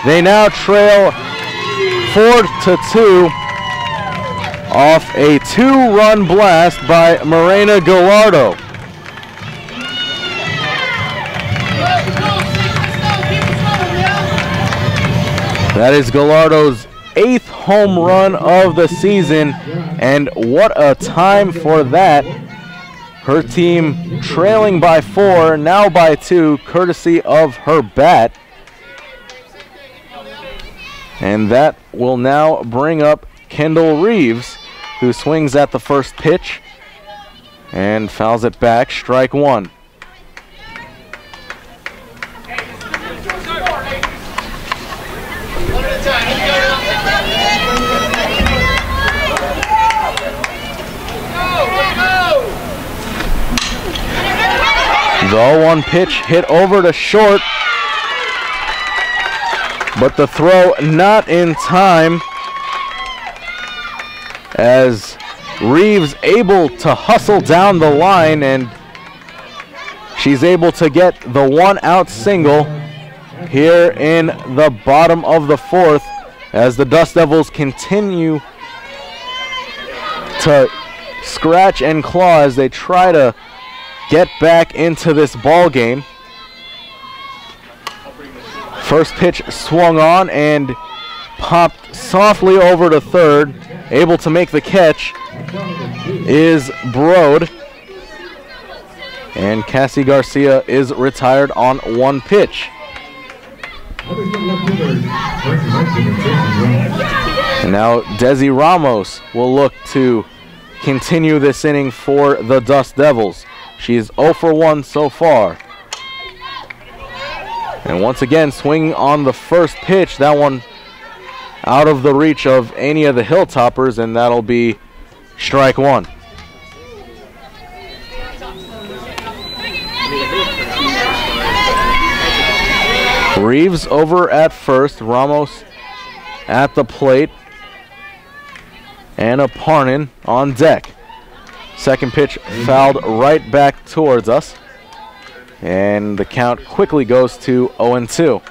They now trail 4-2 off a 2-run blast by Morena Gallardo. That is Gallardo's 8th home run of the season, and what a time for that. Her team trailing by 4, now by 2, courtesy of her bat. And that will now bring up Kendall Reeves, who swings at the first pitch and fouls it back, strike one. The 0-1 pitch hit over to short, but the throw not in time, as Reeves able to hustle down the line, and she's able to get the 1-out single here in the bottom of the fourth, as the Dust Devils continue to scratch and claw as they try to get back into this ball game. First pitch swung on and popped softly over to third. Able to make the catch is Brode. And Cassie Garcia is retired on one pitch. And now Desi Ramos will look to continue this inning for the Dust Devils. She is 0 for 1 so far. And once again, swinging on the first pitch, that one out of the reach of any of the Hilltoppers, and that'll be strike one. Reeves over at first, Ramos at the plate, and Aparnan on deck. Second pitch fouled right back towards us, and the count quickly goes to 0-2.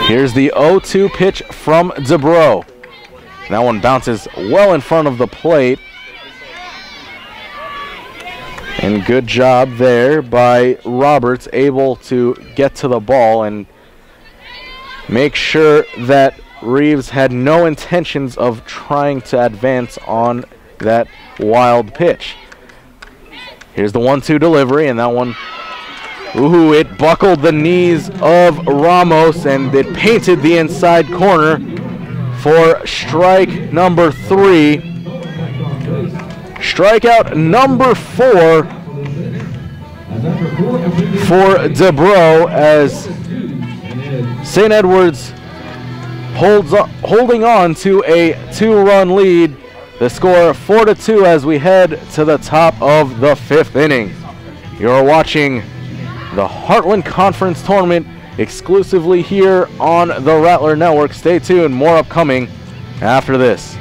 Here's the 0-2 pitch from DeBro. That one bounces well in front of the plate. And good job there by Roberts, able to get to the ball and make sure that Reeves had no intentions of trying to advance on that wild pitch. Here's the 1-2 delivery, and that one, ooh, it buckled the knees of Ramos, and it painted the inside corner for strike number 3. Strikeout number 4 for DeBro, as St. Edwards holding on to a 2-run lead. The score 4-2 as we head to the top of the 5th inning. You're watching the Heartland Conference Tournament exclusively here on the Rattler Network. Stay tuned, more upcoming after this.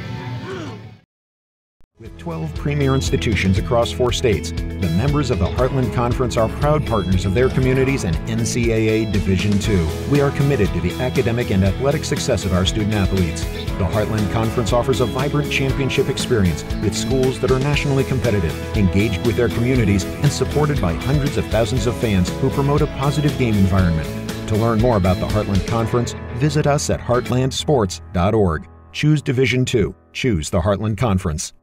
With 12 premier institutions across 4 states, the members of the Heartland Conference are proud partners of their communities and NCAA Division II. We are committed to the academic and athletic success of our student athletes. The Heartland Conference offers a vibrant championship experience with schools that are nationally competitive, engaged with their communities, and supported by hundreds of thousands of fans who promote a positive game environment. To learn more about the Heartland Conference, visit us at heartlandsports.org. Choose Division II. Choose the Heartland Conference.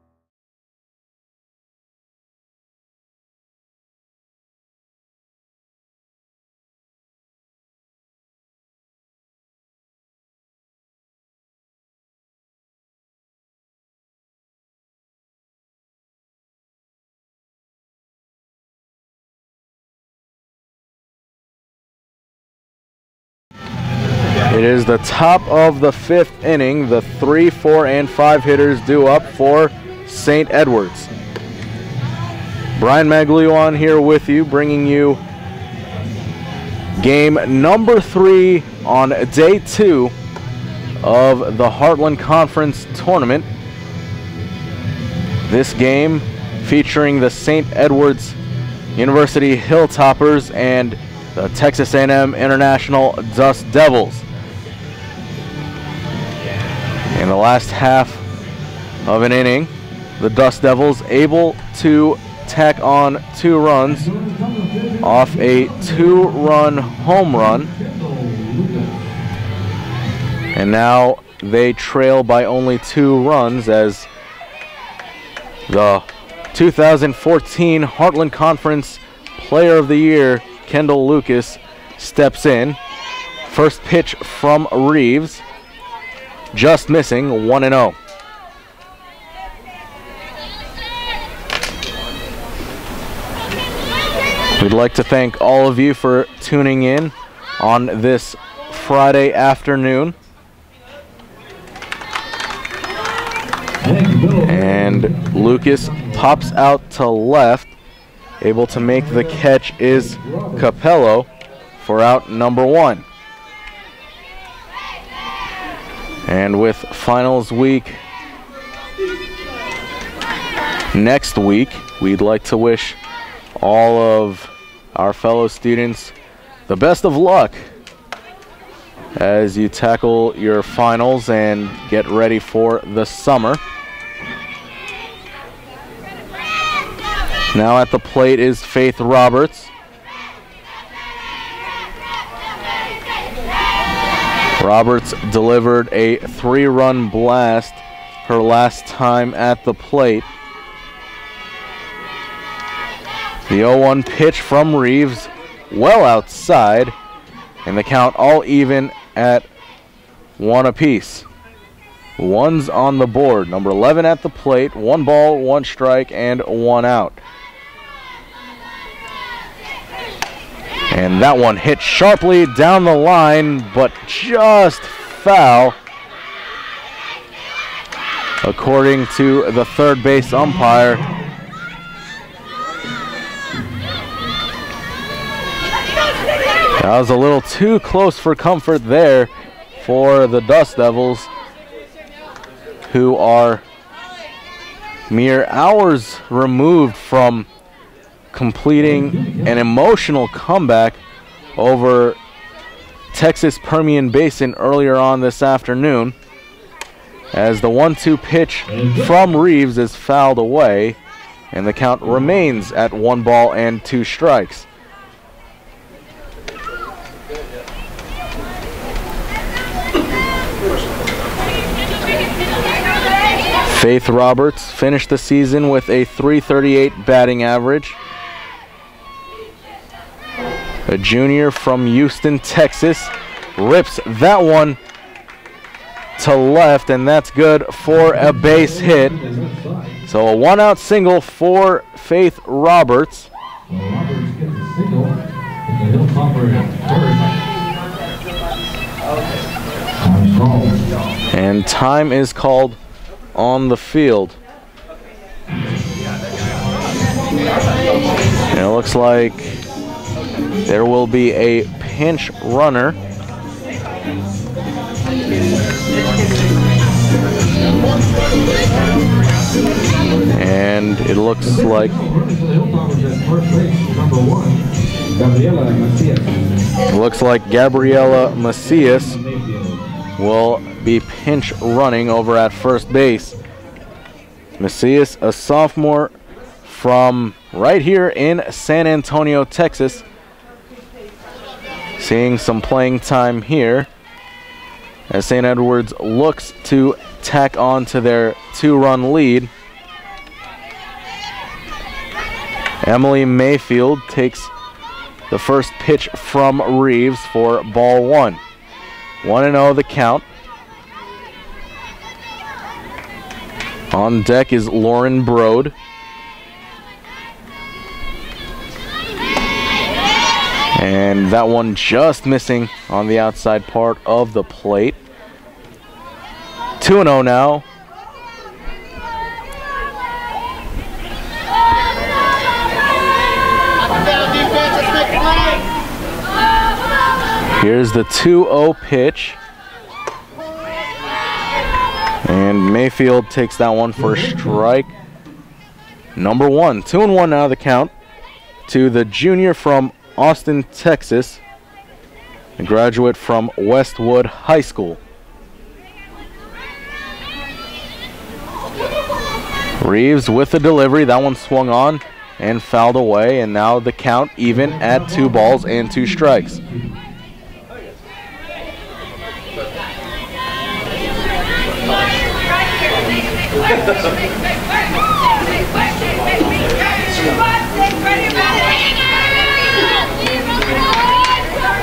It is the top of the 5th inning. The 3, 4, and 5 hitters due up for St. Edwards. Brian Maglio on here with you, bringing you game number 3 on day 2 of the Heartland Conference Tournament. This game featuring the St. Edwards University Hilltoppers and the Texas A&M International Dust Devils. In the last half of an inning, the Dust Devils able to tack on 2 runs off a 2-run home run. And now they trail by only 2 runs as the 2014 Heartland Conference Player of the Year, Kendall Lucas, steps in. First pitch from Reeves, just missing, 1-0. We'd like to thank all of you for tuning in on this Friday afternoon. And Lucas pops out to left. Able to make the catch is Capello for out number 1. And with finals week next week, we'd like to wish all of our fellow students the best of luck as you tackle your finals and get ready for the summer. Now at the plate is Faith Roberts. Roberts delivered a 3-run blast her last time at the plate. The 0-1 pitch from Reeves, well outside, and the count all even at 1 apiece. One's on the board. Number 11 at the plate, 1 ball, 1 strike, and 1 out. And that one hit sharply down the line, but just foul, according to the third base umpire. That was a little too close for comfort there for the Dust Devils, who are mere hours removed from completing an emotional comeback over Texas Permian Basin earlier on this afternoon, as the 1-2 pitch from Reeves is fouled away and the count remains at 1 ball and 2 strikes. Faith Roberts finished the season with a .338 batting average. A junior from Houston, Texas, rips that one to left, and that's good for a base hit. So a 1-out single for Faith Roberts. And time is called on the field. And it looks like there will be a pinch runner. And it looks like Gabriela Macias will be pinch running over at first base. Macias, a sophomore from right here in San Antonio, Texas, seeing some playing time here as St. Edwards looks to tack on to their 2-run lead. Emily Mayfield takes the first pitch from Reeves for ball 1. 1-0 the count. On deck is Lauren Brode. And that one just missing on the outside part of the plate. 2-0 now. Here's the 2-0 pitch. And Mayfield takes that one for strike number 1. 2-1 now the count to the junior from Austin, Texas, a graduate from Westwood High School. Reeves with the delivery. That one swung on and fouled away, and now the count even at 2 balls and 2 strikes.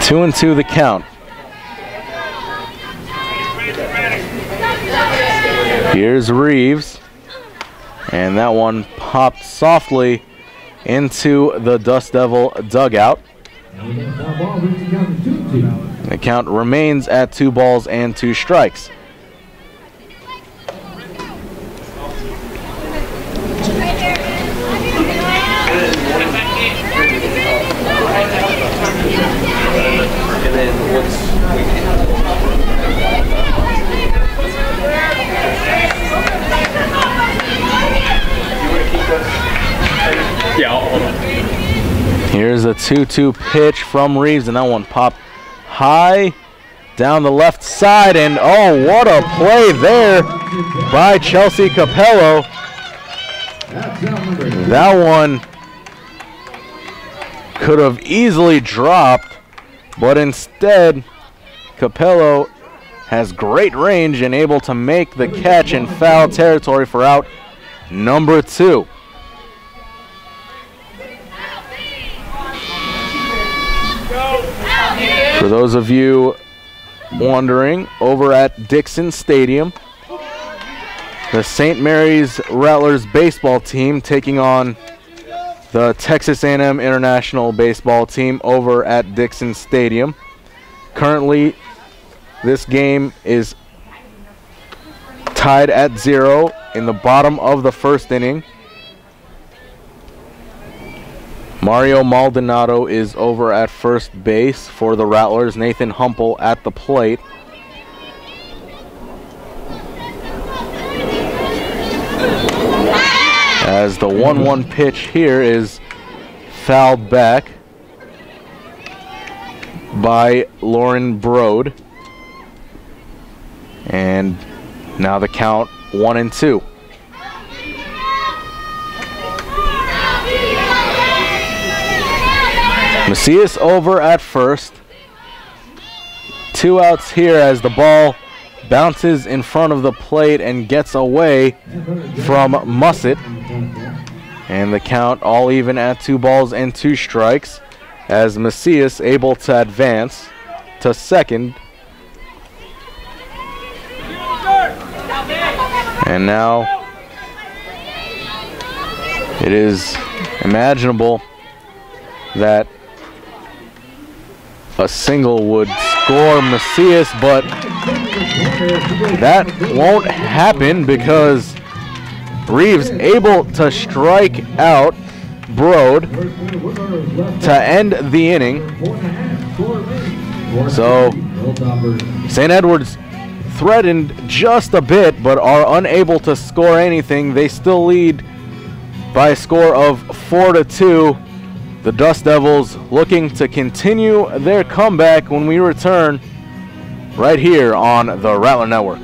2-2 the count. Here's Reeves, and that one popped softly into the Dust Devil dugout. The count remains at 2 balls and 2 strikes. Here's a 2-2 pitch from Reeves, and that one popped high down the left side, and oh, what a play there by Chelsea Capello. That one could have easily dropped, but instead Capello has great range and able to make the catch in foul territory for out number 2. For those of you wondering, over at Dixon Stadium, the St. Mary's Rattlers baseball team taking on the Texas A&M International baseball team over at Dixon Stadium. Currently, this game is tied at 0 in the bottom of the first inning. Mario Maldonado is over at first base for the Rattlers. Nathan Humple at the plate. As the 1-1 pitch here is fouled back by Lauren Brode. And now the count 1-2. Macias over at first. 2 outs here as the ball bounces in front of the plate and gets away from Mussett. And the count all even at 2 balls and 2 strikes as Macias able to advance to second. And now it is imaginable that a single would score Macias, but that won't happen because Reeves able to strike out Brode to end the inning. So St. Edward's threatened just a bit but are unable to score anything. They still lead by a score of 4-2. The Dust Devils looking to continue their comeback when we return right here on the Rattler Network.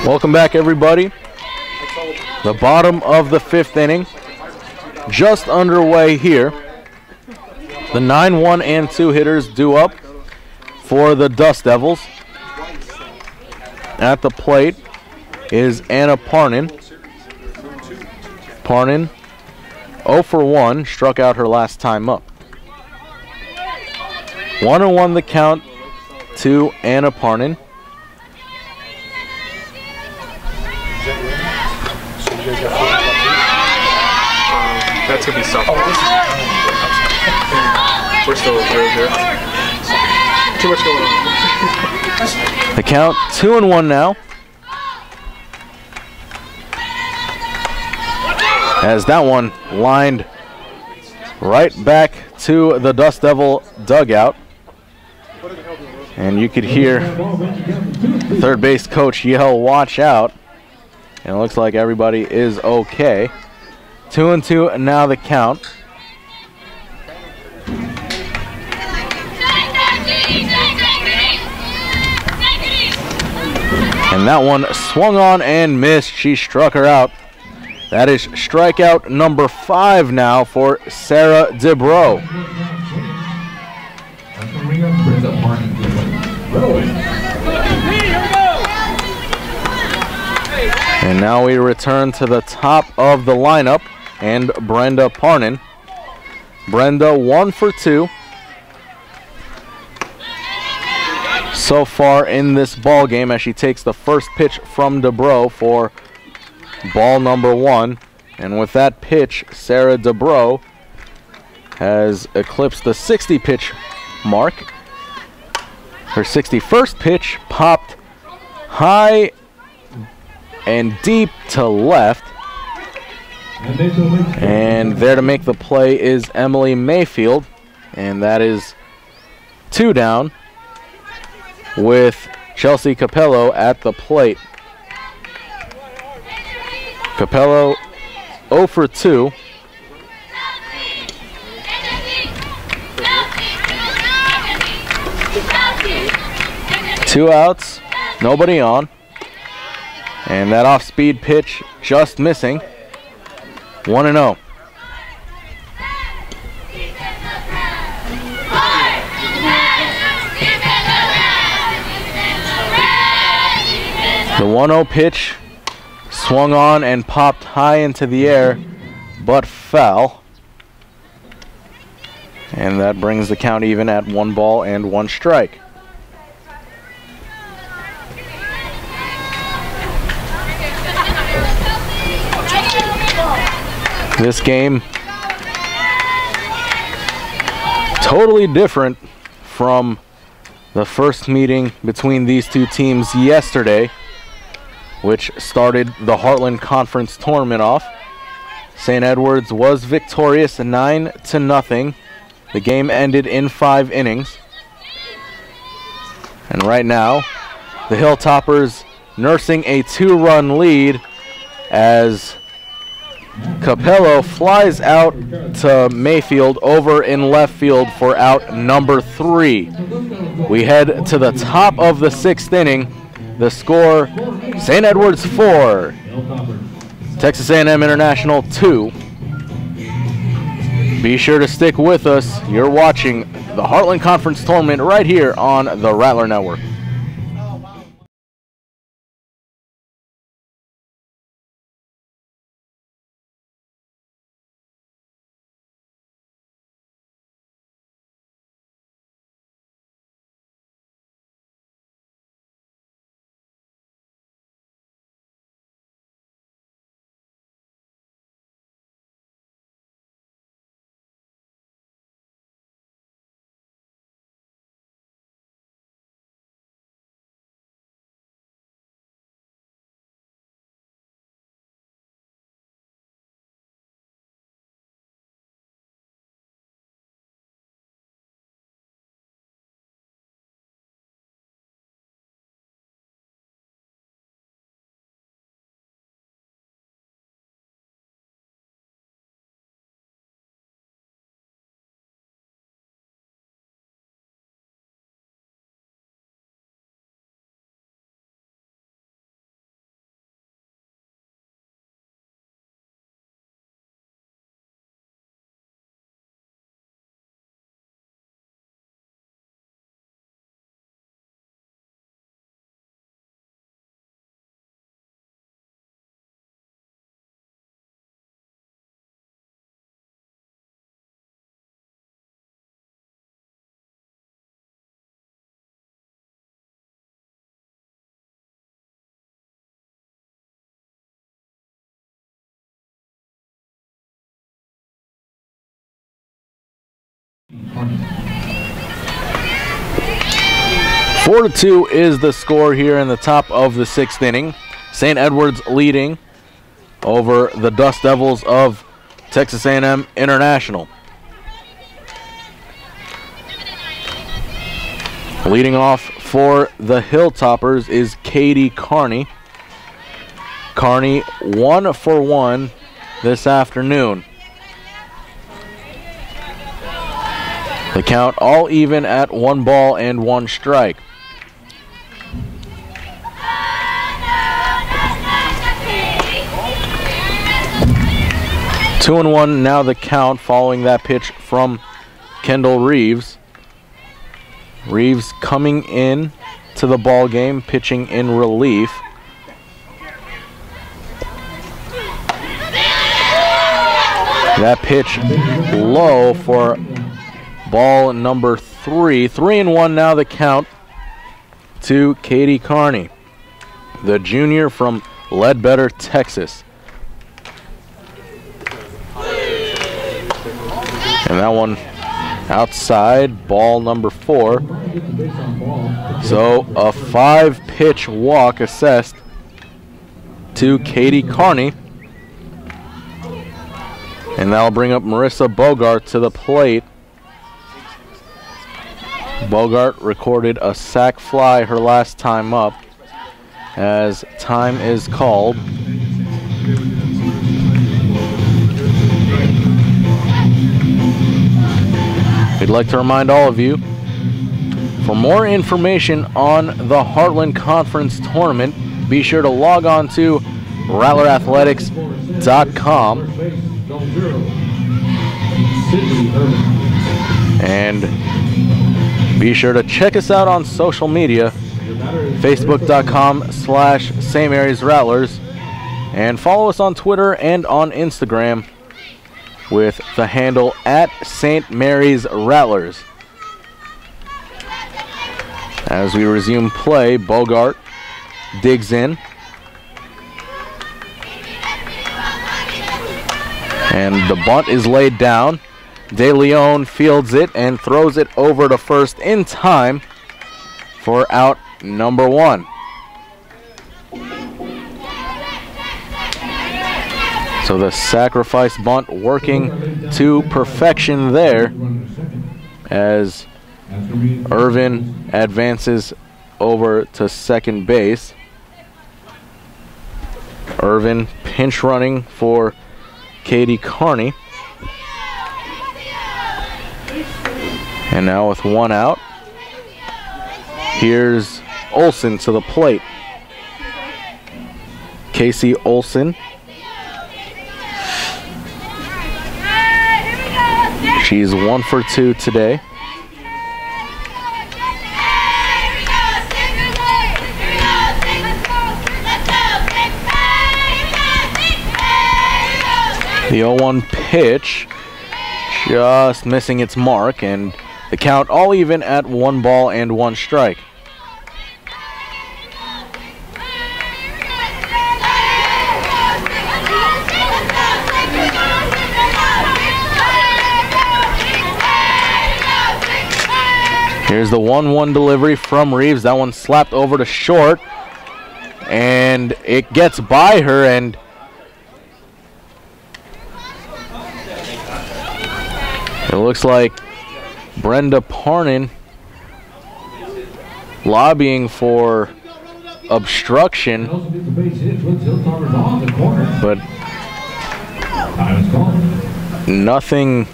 Welcome back, everybody. The bottom of the 5th inning just underway here. The 9, 1, and 2 hitters due up for the Dust Devils. At the plate is Anna Parnin. Parnin 0 for 1, struck out her last time up. 1-1 the count to Anna Parnin. That's going to be soft. We're still 0-0. Too much going on. The count 2-1 now. As that one lined right back to the Dust Devil dugout. And you could hear the third base coach yell, "Watch out." And it looks like everybody is okay. 2-2 now the count. And that one swung on and missed. She struck her out. That is strikeout number 5 now for Sarah DeBro. And now we return to the top of the lineup and Brenda Parnin. Brenda 1 for 2 so far in this ball game as she takes the first pitch from DeBro for ball number 1. And with that pitch, Sarah DeBro has eclipsed the 60 pitch mark. Her 61st pitch popped high and deep to left. And there to make the play is Emily Mayfield. And that is 2 down with Chelsea Capello at the plate. Capello 0 for 2. Two outs, nobody on. And that off-speed pitch just missing. 1-0. The 1-0 pitch swung on and popped high into the air, but foul. And that brings the count even at 1 ball and 1 strike. This game totally different from the first meeting between these two teams yesterday, which started the Heartland Conference tournament off. St. Edwards was victorious 9-0. The game ended in 5 innings. And right now, the Hilltoppers nursing a 2-run lead as Capello flies out to Mayfield over in left field for out number 3. We head to the top of the 6th inning. The score, St. Edwards 4, Texas A&M International 2. Be sure to stick with us. You're watching the Heartland Conference Tournament right here on the Rattler Network. 4-2 is the score here in the top of the 6th inning. St. Edward's leading over the Dust Devils of Texas A&M International. Leading off for the Hilltoppers is Katie Carney. Carney 1 for 1 this afternoon. The count all even at 1 ball and 1 strike. Two and 1 now the count following that pitch from Kendall Reeves. Reeves coming in to the ball game, pitching in relief. That pitch low for ball number 3. 3-1 now the count to Katie Carney, the junior from Ledbetter, Texas. And that one outside, ball number 4. So a 5-pitch walk assessed to Katie Carney. And that'll bring up Marissa Bogart to the plate. Bogart recorded a sac fly her last time up, as time is called. We'd like to remind all of you, for more information on the Heartland Conference Tournament, be sure to log on to RattlerAthletics.com and be sure to check us out on social media, Facebook.com/St. Mary's Rattlers, and follow us on Twitter and on Instagram with the handle @St. Mary's Rattlers. As we resume play, Bogart digs in. And the bunt is laid down. De Leon fields it and throws it over to first in time for out number 1. So the sacrifice bunt working to perfection there as Irvin advances over to second base. Irvin pinch running for Katie Carney. And now with 1 out, here's Olsen to the plate. Casey Olsen. She's 1 for 2 today. The 0-1 pitch just missing its mark, and the count all even at 1 ball and 1 strike. Here's the 1-1 delivery from Reeves. That one slapped over to short, and it gets by her, and it looks like Brenda Parnin lobbying for obstruction, but nothing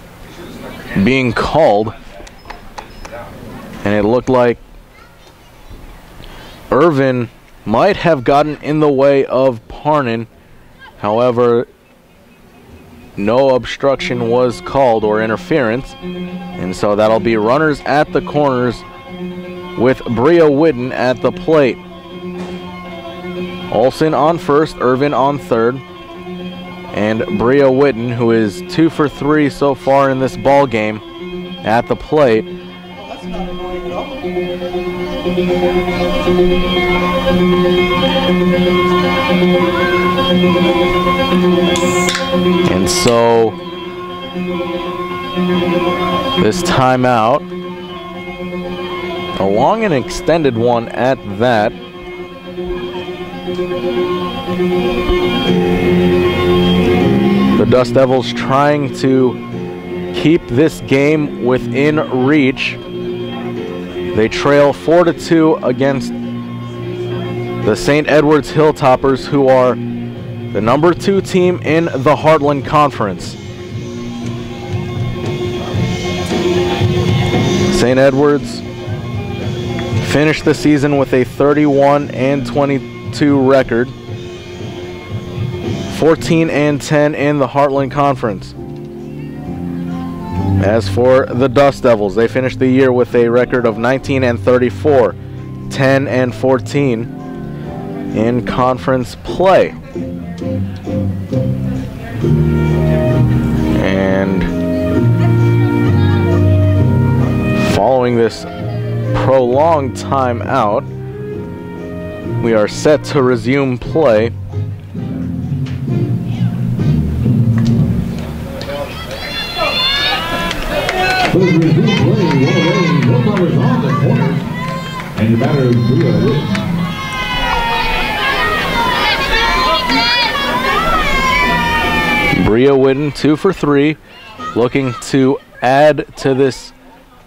being called. And it looked like Irvin might have gotten in the way of Parnin. However, no obstruction was called or interference. And so that'll be runners at the corners with Bria Whitten at the plate. Olsen on first, Irvin on third. And Bria Whitten, who is 2 for 3 so far in this ball game, at the plate. And so This timeout, a long and extended one at that. The Dust Devils trying to keep this game within reach. They trail 4-2 against the St. Edwards Hilltoppers, who are the number 2 team in the Heartland Conference. St. Edwards finished the season with a 31-22 record, 14-10 in the Heartland Conference. As for the Dust Devils, they finished the year with a record of 19-34, 10-14 in conference play. And following this prolonged timeout, we are set to resume play. And the batter is Bria Whitten. Bria Whitten 2 for 3, looking to add to this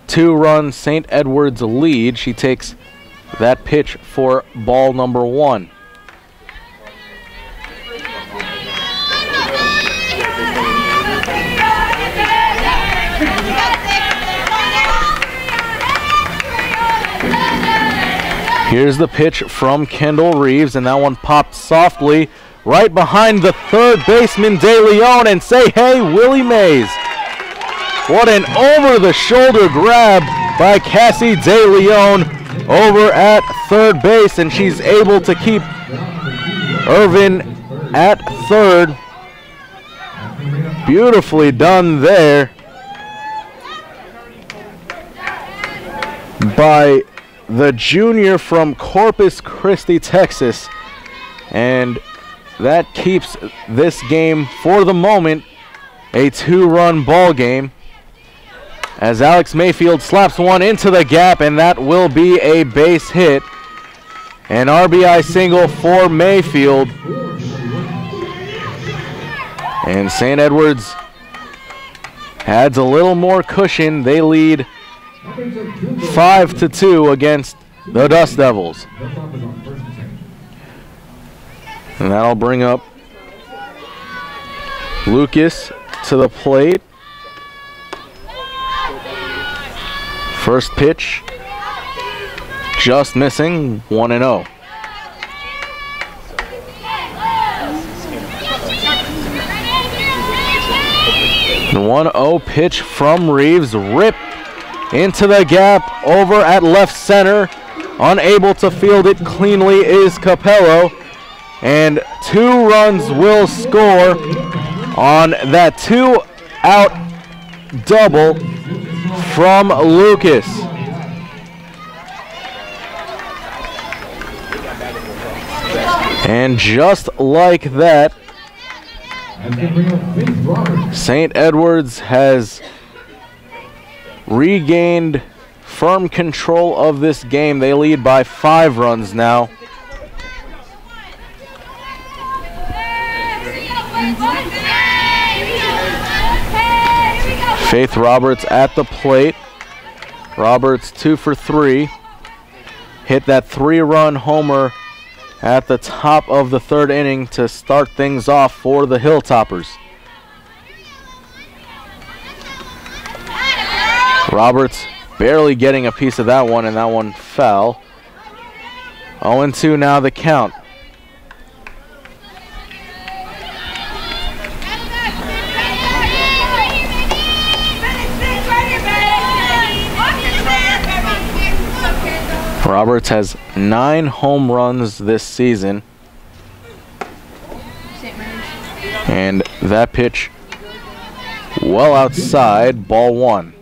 2-run St. Edwards lead. She takes that pitch for ball number 1. Here's the pitch from Kendall Reeves, and that one popped softly right behind the third baseman, De Leon, and say hey, Willie Mays. What an over-the-shoulder grab by Cassie De Leon over at third base, and she's able to keep Irvin at third. Beautifully done there by the junior from Corpus Christi, Texas, and that keeps this game, for the moment, a 2-run ball game, as Alex Mayfield slaps one into the gap, and that will be a base hit. An RBI single for Mayfield, and St. Edwards adds a little more cushion. They lead 5-2 against the Dust Devils. And that'll bring up Lucas to the plate. First pitch, just missing, 1-0. The 1-0 pitch from Reeves, ripped into the gap over at left center. Unable to field it cleanly is Capello, and 2 runs will score on that 2-out double from Lucas. And just like that, St. Edwards has regained firm control of this game. They lead by 5 runs now. Faith Roberts at the plate. Roberts 2 for 3. Hit that 3-run homer at the top of the 3rd inning to start things off for the Hilltoppers. Roberts barely getting a piece of that one, and that one fell. 0-2 now the count. Roberts has 9 home runs this season. And that pitch well outside, ball 1.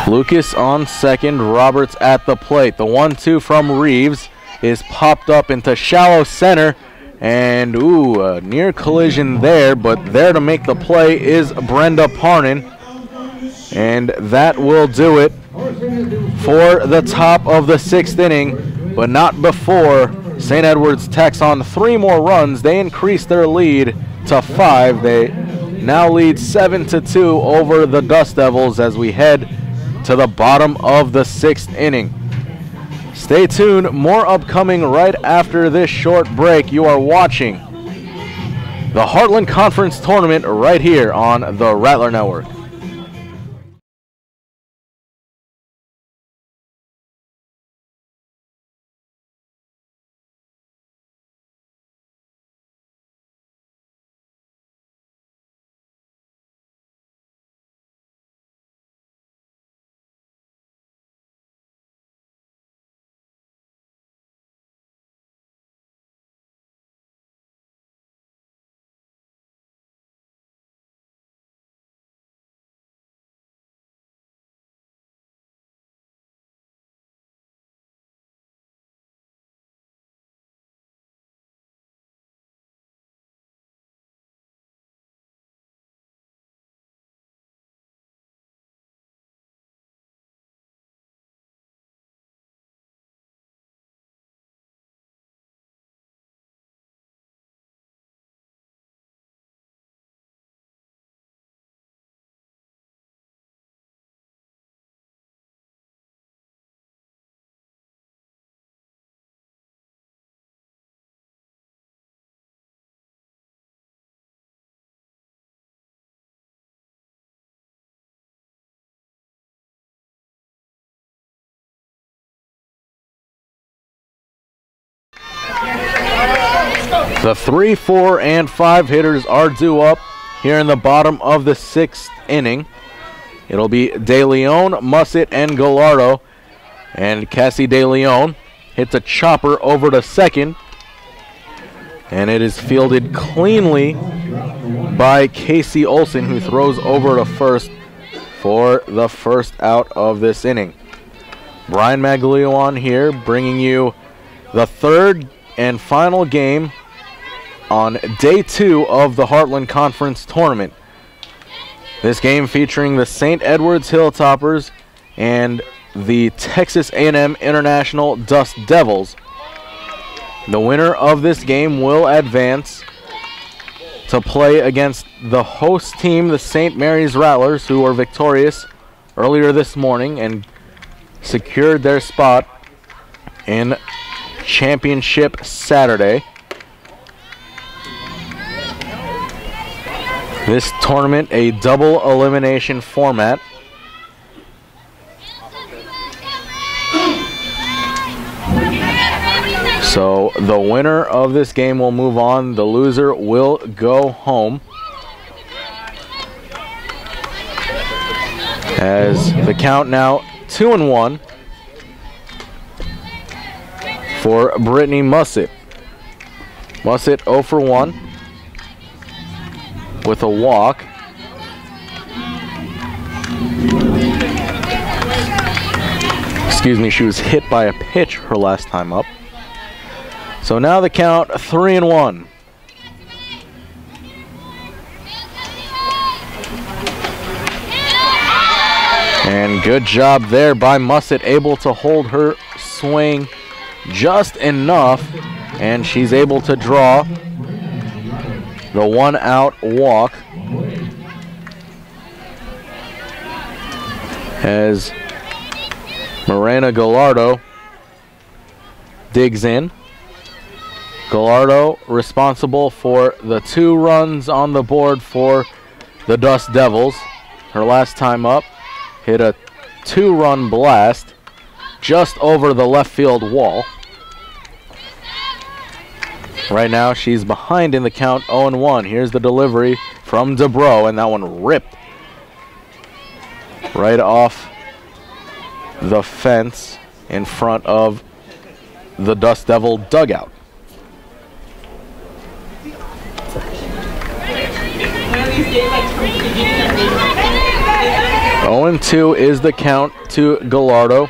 Lucas on second, Roberts at the plate. The 1-2 from Reeves is popped up into shallow center, And, ooh, a near collision there, but there to make the play is Brenda Parnin. And that will do it for the top of the 6th inning, but not before St. Edward's tacks on 3 more runs. They increase their lead to 5. They now lead 7-2 over the Dust Devils as we head to the bottom of the 6th inning. Stay tuned, more upcoming right after this short break. You are watching the Heartland Conference Tournament right here on the Rattler Network. The 3, 4, and 5 hitters are due up here in the bottom of the 6th inning. It'll be De Leon, Musset, and Gallardo. And Cassie De Leon hits a chopper over to second. And it is fielded cleanly by Casey Olson, who throws over to first for the first out of this inning. Brian Maglio on here, bringing you the 3rd and final game on day 2 of the Heartland Conference Tournament. This game featuring the St. Edwards Hilltoppers and the Texas A&M International Dust Devils. The winner of this game will advance to play against the host team, the St. Mary's Rattlers, who were victorious earlier this morning and secured their spot in Championship Saturday. This tournament, a double elimination format. So the winner of this game will move on. The loser will go home. As the count now 2-1 for Brittany Musset. Musset 0 for 1 with a walk. Excuse me, she was hit by a pitch her last time up. So now the count 3-1. And good job there by Musset, able to hold her swing just enough, and she's able to draw the 1-out walk as Morena Gallardo digs in. Gallardo responsible for the 2 runs on the board for the Dust Devils. Her last time up hit a 2-run blast just over the left field wall. Right now she's behind in the count 0-1. Here's the delivery from DeBro, and that one ripped right off the fence in front of the Dust Devil dugout. 0-2 is the count to Gallardo.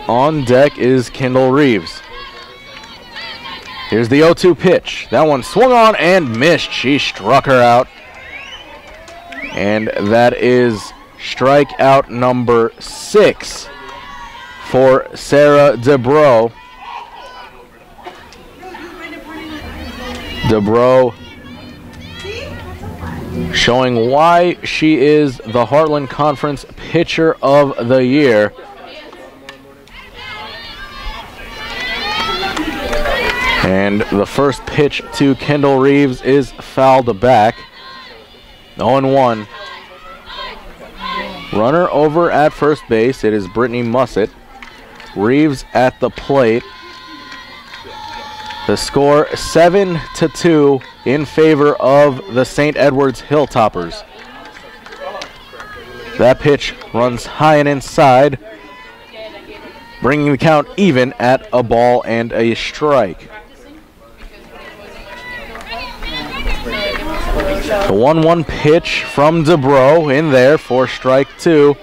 On deck is Kendall Reeves. Here's the 0-2 pitch. That one swung on and missed. She struck her out. And that is strikeout number 6 for Sarah DeBro. DeBro showing why she is the Heartland Conference Pitcher of the Year. And the first pitch to Kendall Reeves is fouled back. 0-1. Runner over at first base. It is Brittany Mussett. Reeves at the plate. The score 7-2 in favor of the St. Edwards Hilltoppers. That pitch runs high and inside, bringing the count even at a ball and a strike. The 1-1 pitch from DeBro in there for strike 2.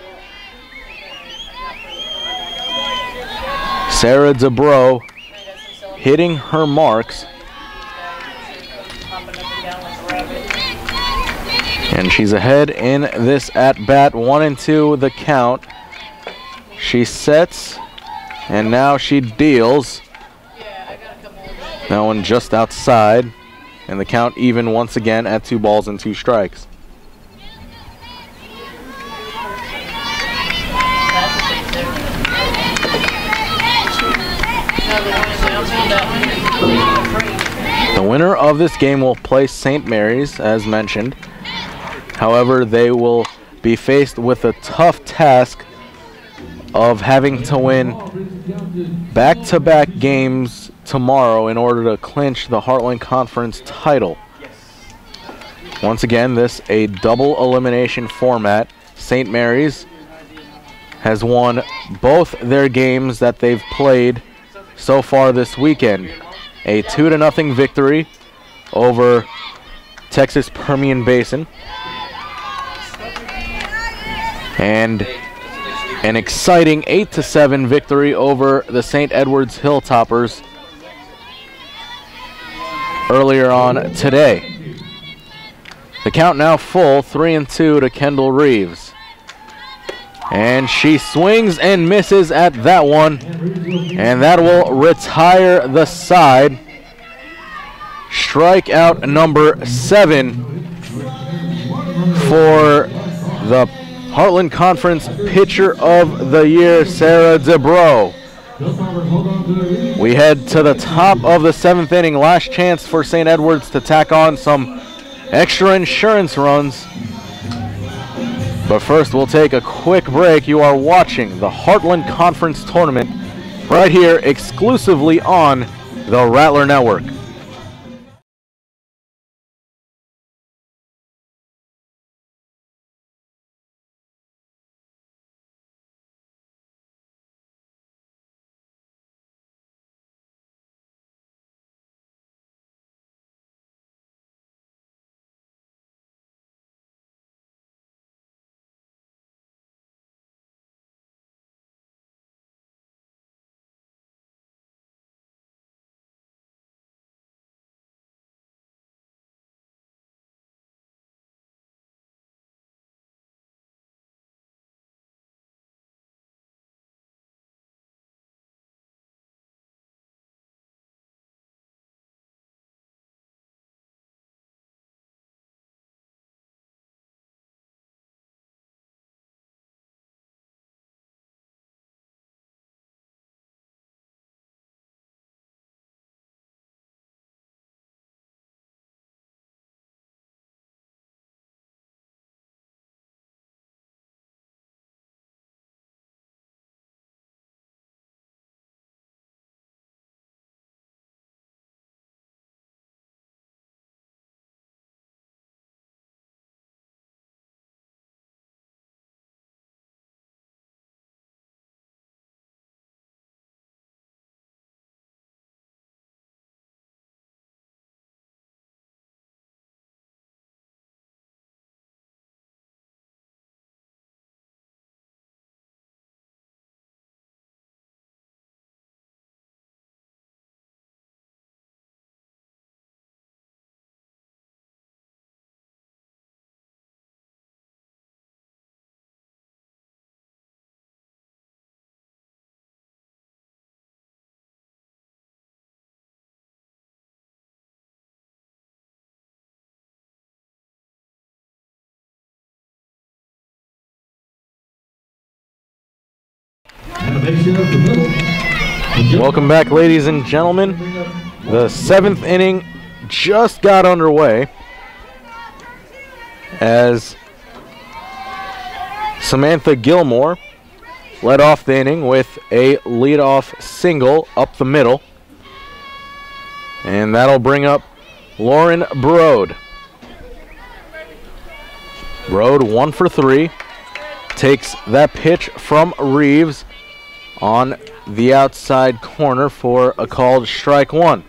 Sarah DeBro hitting her marks. And she's ahead in this at-bat. 1-2 the count. She sets, and now she deals. That one just outside. And the count even once again at 2 balls and 2 strikes. The winner of this game will play St. Mary's, as mentioned. However, they will be faced with a tough task of having to win back-to-back games tomorrow in order to clinch the Heartland Conference title. Once again, this a double elimination format. St. Mary's has won both their games that they've played so far this weekend. A 2-0 victory over Texas Permian Basin. And an exciting 8-7 victory over the St. Edwards Hilltoppers earlier on today. The count now full, 3-2 to Kendall Reeves. And she swings and misses at that one. And that will retire the side. Strikeout number 7 for the Heartland Conference Pitcher of the Year, Sarah DeBro. We head to the top of the 7th inning. Last chance for St. Edwards to tack on some extra insurance runs. But first, we'll take a quick break. You are watching the Heartland Conference Tournament right here exclusively on the Rattler Network. Welcome back, ladies and gentlemen. The 7th inning just got underway as Samantha Gilmore led off the inning with a leadoff single up the middle. And that'll bring up Lauren Brode. Brode 1 for 3. Takes that pitch from Reeves on the outside corner for a called strike 1.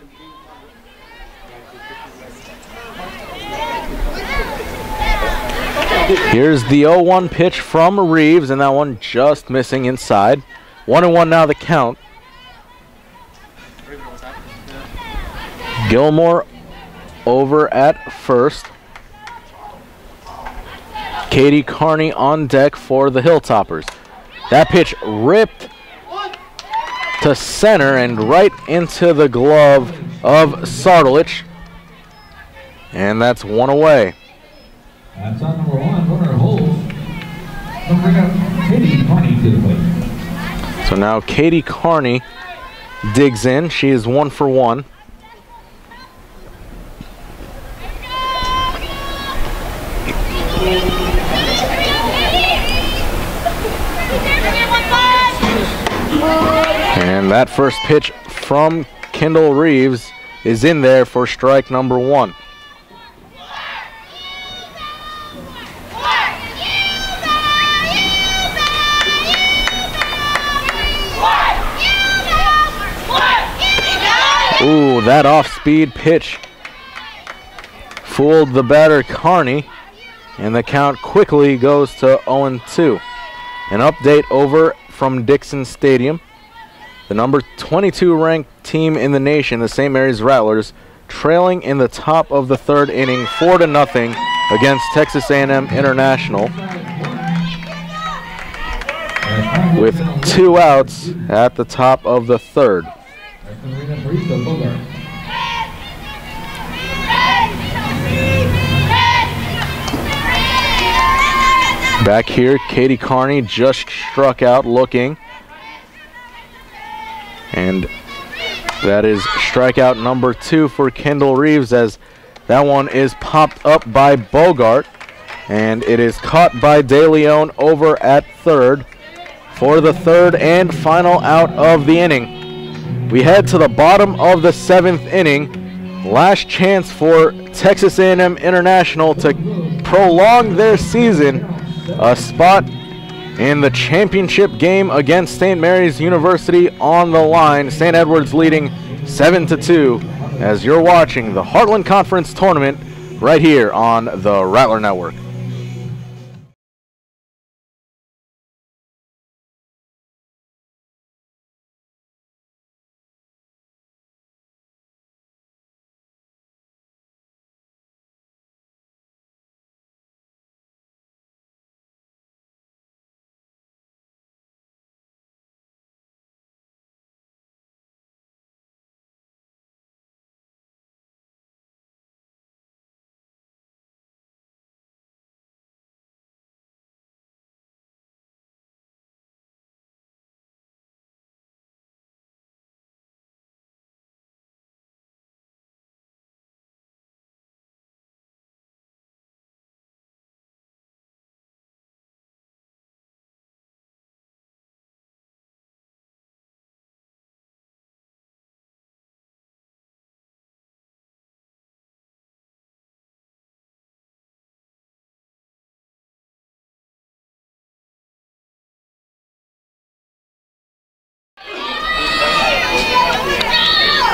Here's the 0-1 pitch from Reeves, and that one just missing inside. 1-1 now the count. Gilmore over at first. Katie Carney on deck for the Hilltoppers. That pitch ripped to center and right into the glove of Sardelich. And that's 1 away. That's on number 1, runner holds. We'll bring up Katie Carney to the plate. So now Katie Carney digs in. She is 1 for 1. And that first pitch from Kendall Reeves is in there for strike number 1. Ooh, that off-speed pitch fooled the batter Carney, and the count quickly goes to 0-2. An update over from Dixon Stadium. The number 22 ranked team in the nation, the St. Mary's Rattlers, trailing in the top of the 3rd inning 4-0 against Texas A&M International, with 2 outs at the top of the 3rd. Back here, Katie Carney just struck out looking. And that is strikeout number 2 for Kendall Reeves, as that one is popped up by Bogart. And it is caught by De Leon over at third for the 3rd and final out of the inning. We head to the bottom of the 7th inning. Last chance for Texas A&M International to prolong their season. A spot in the championship game against St. Mary's University on the line. St. Edward's leading 7-2 as you're watching the Heartland Conference Tournament right here on the Rattler Network.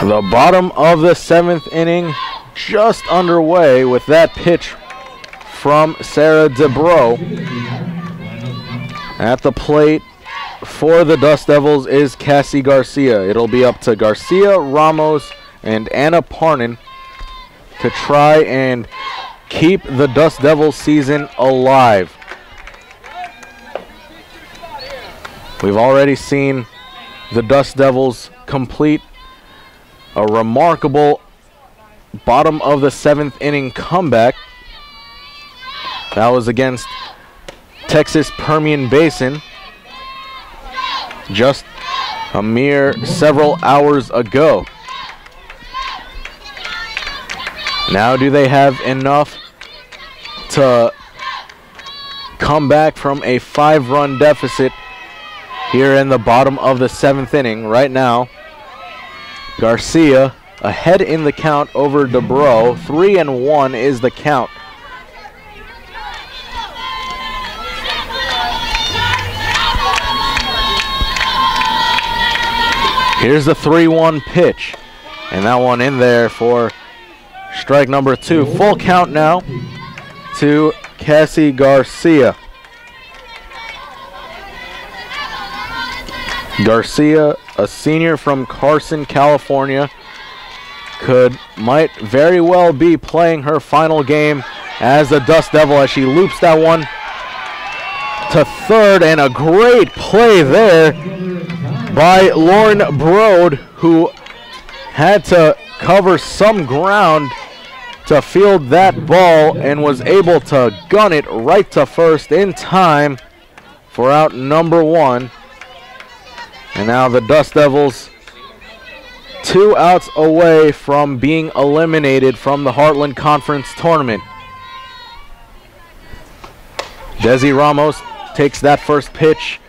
The bottom of the 7th inning just underway with that pitch from Sarah DeBro. At the plate for the Dust Devils is Cassie Garcia. It'll be up to Garcia, Ramos, and Anna Parnin to try and keep the Dust Devils season alive. We've already seen the Dust Devils complete a remarkable bottom of the 7th inning comeback. That was against Texas Permian Basin. just a mere several hours ago. Now do they have enough to come back from a 5-run deficit here in the bottom of the 7th inning? Right now, Garcia ahead in the count over DeBro. 3-1 is the count. Here's the 3-1 pitch, and that one in there for strike number 2. Full count now to Cassie Garcia. Garcia, a senior from Carson, California, might very well be playing her final game as the Dust Devil as she loops that one to third, and a great play there by Lauren Brode, who had to cover some ground to field that ball and was able to gun it right to first in time for out number 1. And now the Dust Devils 2 outs away from being eliminated from the Heartland Conference Tournament. Desi Ramos takes that first pitch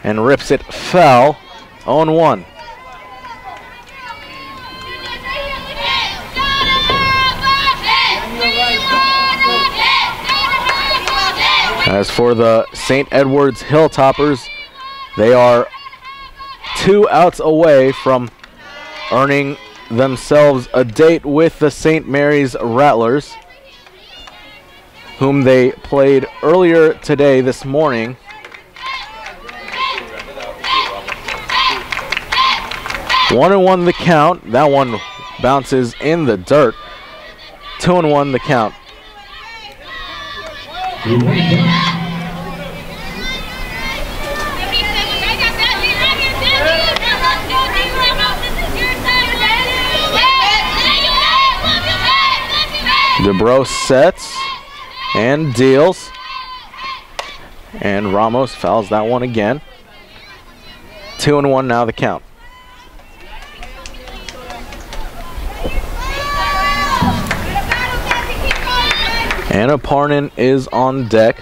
and rips it foul. 0-1. As for the St. Edwards Hilltoppers, they are 2 outs away from earning themselves a date with the St. Mary's Rattlers, whom they played earlier today, this morning. One and 1 the count. That one bounces in the dirt. 2-1 the count. DeBro sets and deals, and Ramos fouls that one again. 2-1 now the count. Anna Parnan is on deck.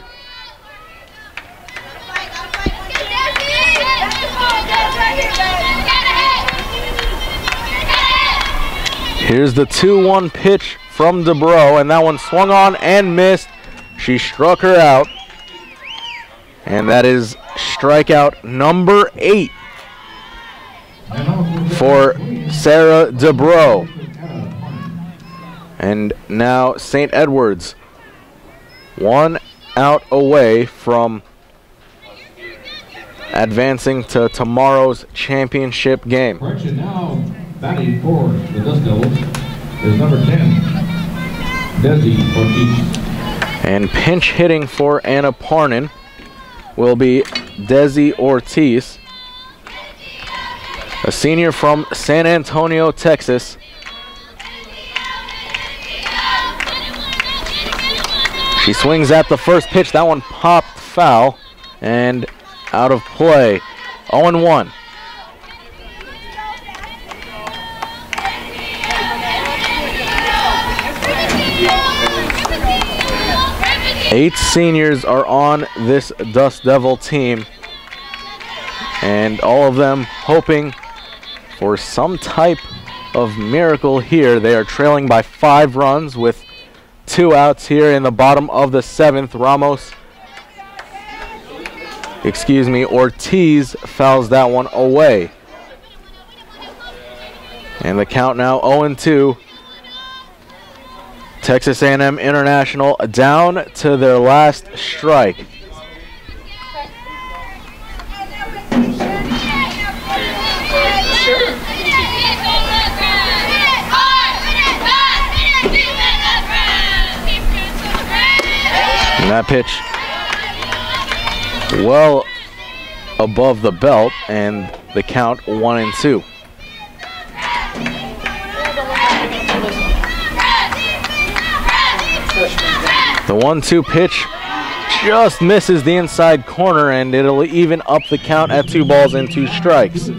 Here's the 2-1 pitch from DeBro, and that one swung on and missed. She struck her out, and that is strikeout number 8 for Sarah DeBro. And now St. Edwards 1 out away from advancing to tomorrow's championship game. Correction now, batting for the Dust Devils is number 10, Desi Ortiz. And pinch hitting for Anna Parnan will be Desi Ortiz, a senior from San Antonio, Texas. She swings at the first pitch. That one popped foul and out of play. 0-1. Eight seniors are on this Dust Devil team, and all of them hoping for some type of miracle here. They are trailing by 5 runs with 2 outs here in the bottom of the 7th. Ortiz fouls that one away. And the count now 0-2. Texas A&M International down to their last strike. And that pitch well above the belt, and the count 1-2. The 1-2 pitch just misses the inside corner, and it'll even up the count at 2 balls and 2 strikes.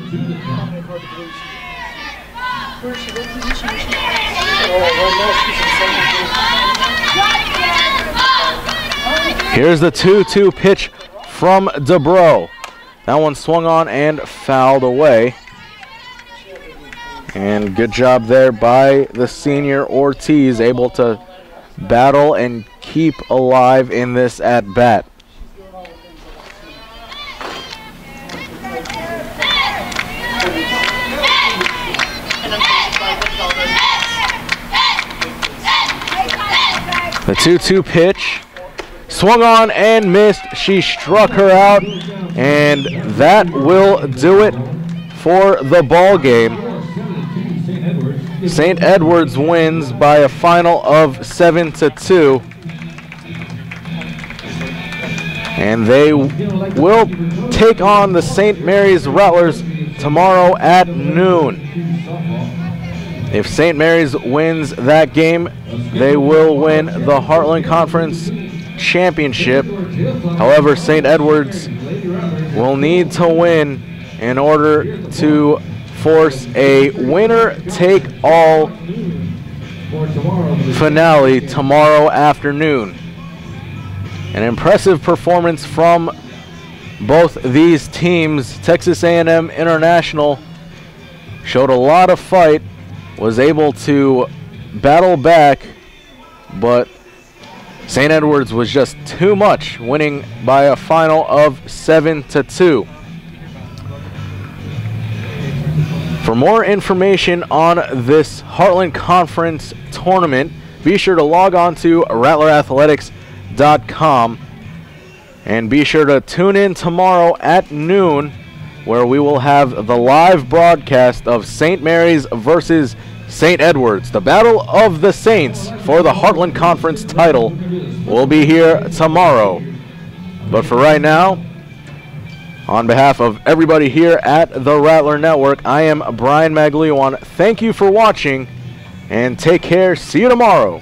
Here's the 2-2 pitch from DeBro. That one swung on and fouled away. And good job there by the senior Ortiz, able to battle and keep alive in this at-bat. The 2-2 pitch swung on and missed. She struck her out, and that will do it for the ball game. St. Edwards wins by a final of 7-2, and they will take on the St. Mary's Rattlers tomorrow at noon. If St. Mary's wins that game, they will win the Heartland Conference Championship. However, St. Edwards will need to win in order to force a winner-take-all finale tomorrow afternoon. An impressive performance from both these teams. Texas A&M International showed a lot of fight, was able to battle back, but St. Edwards was just too much, winning by a final of 7-2. For more information on this Heartland Conference tournament, be sure to log on to rattlerathletics.com, and be sure to tune in tomorrow at noon, where we will have the live broadcast of St. Mary's versus St. Edwards. The Battle of the Saints for the Heartland Conference title will be here tomorrow. But for right now, on behalf of everybody here at the Rattler Network, I am Brian Maglione. Thank you for watching, and take care. See you tomorrow.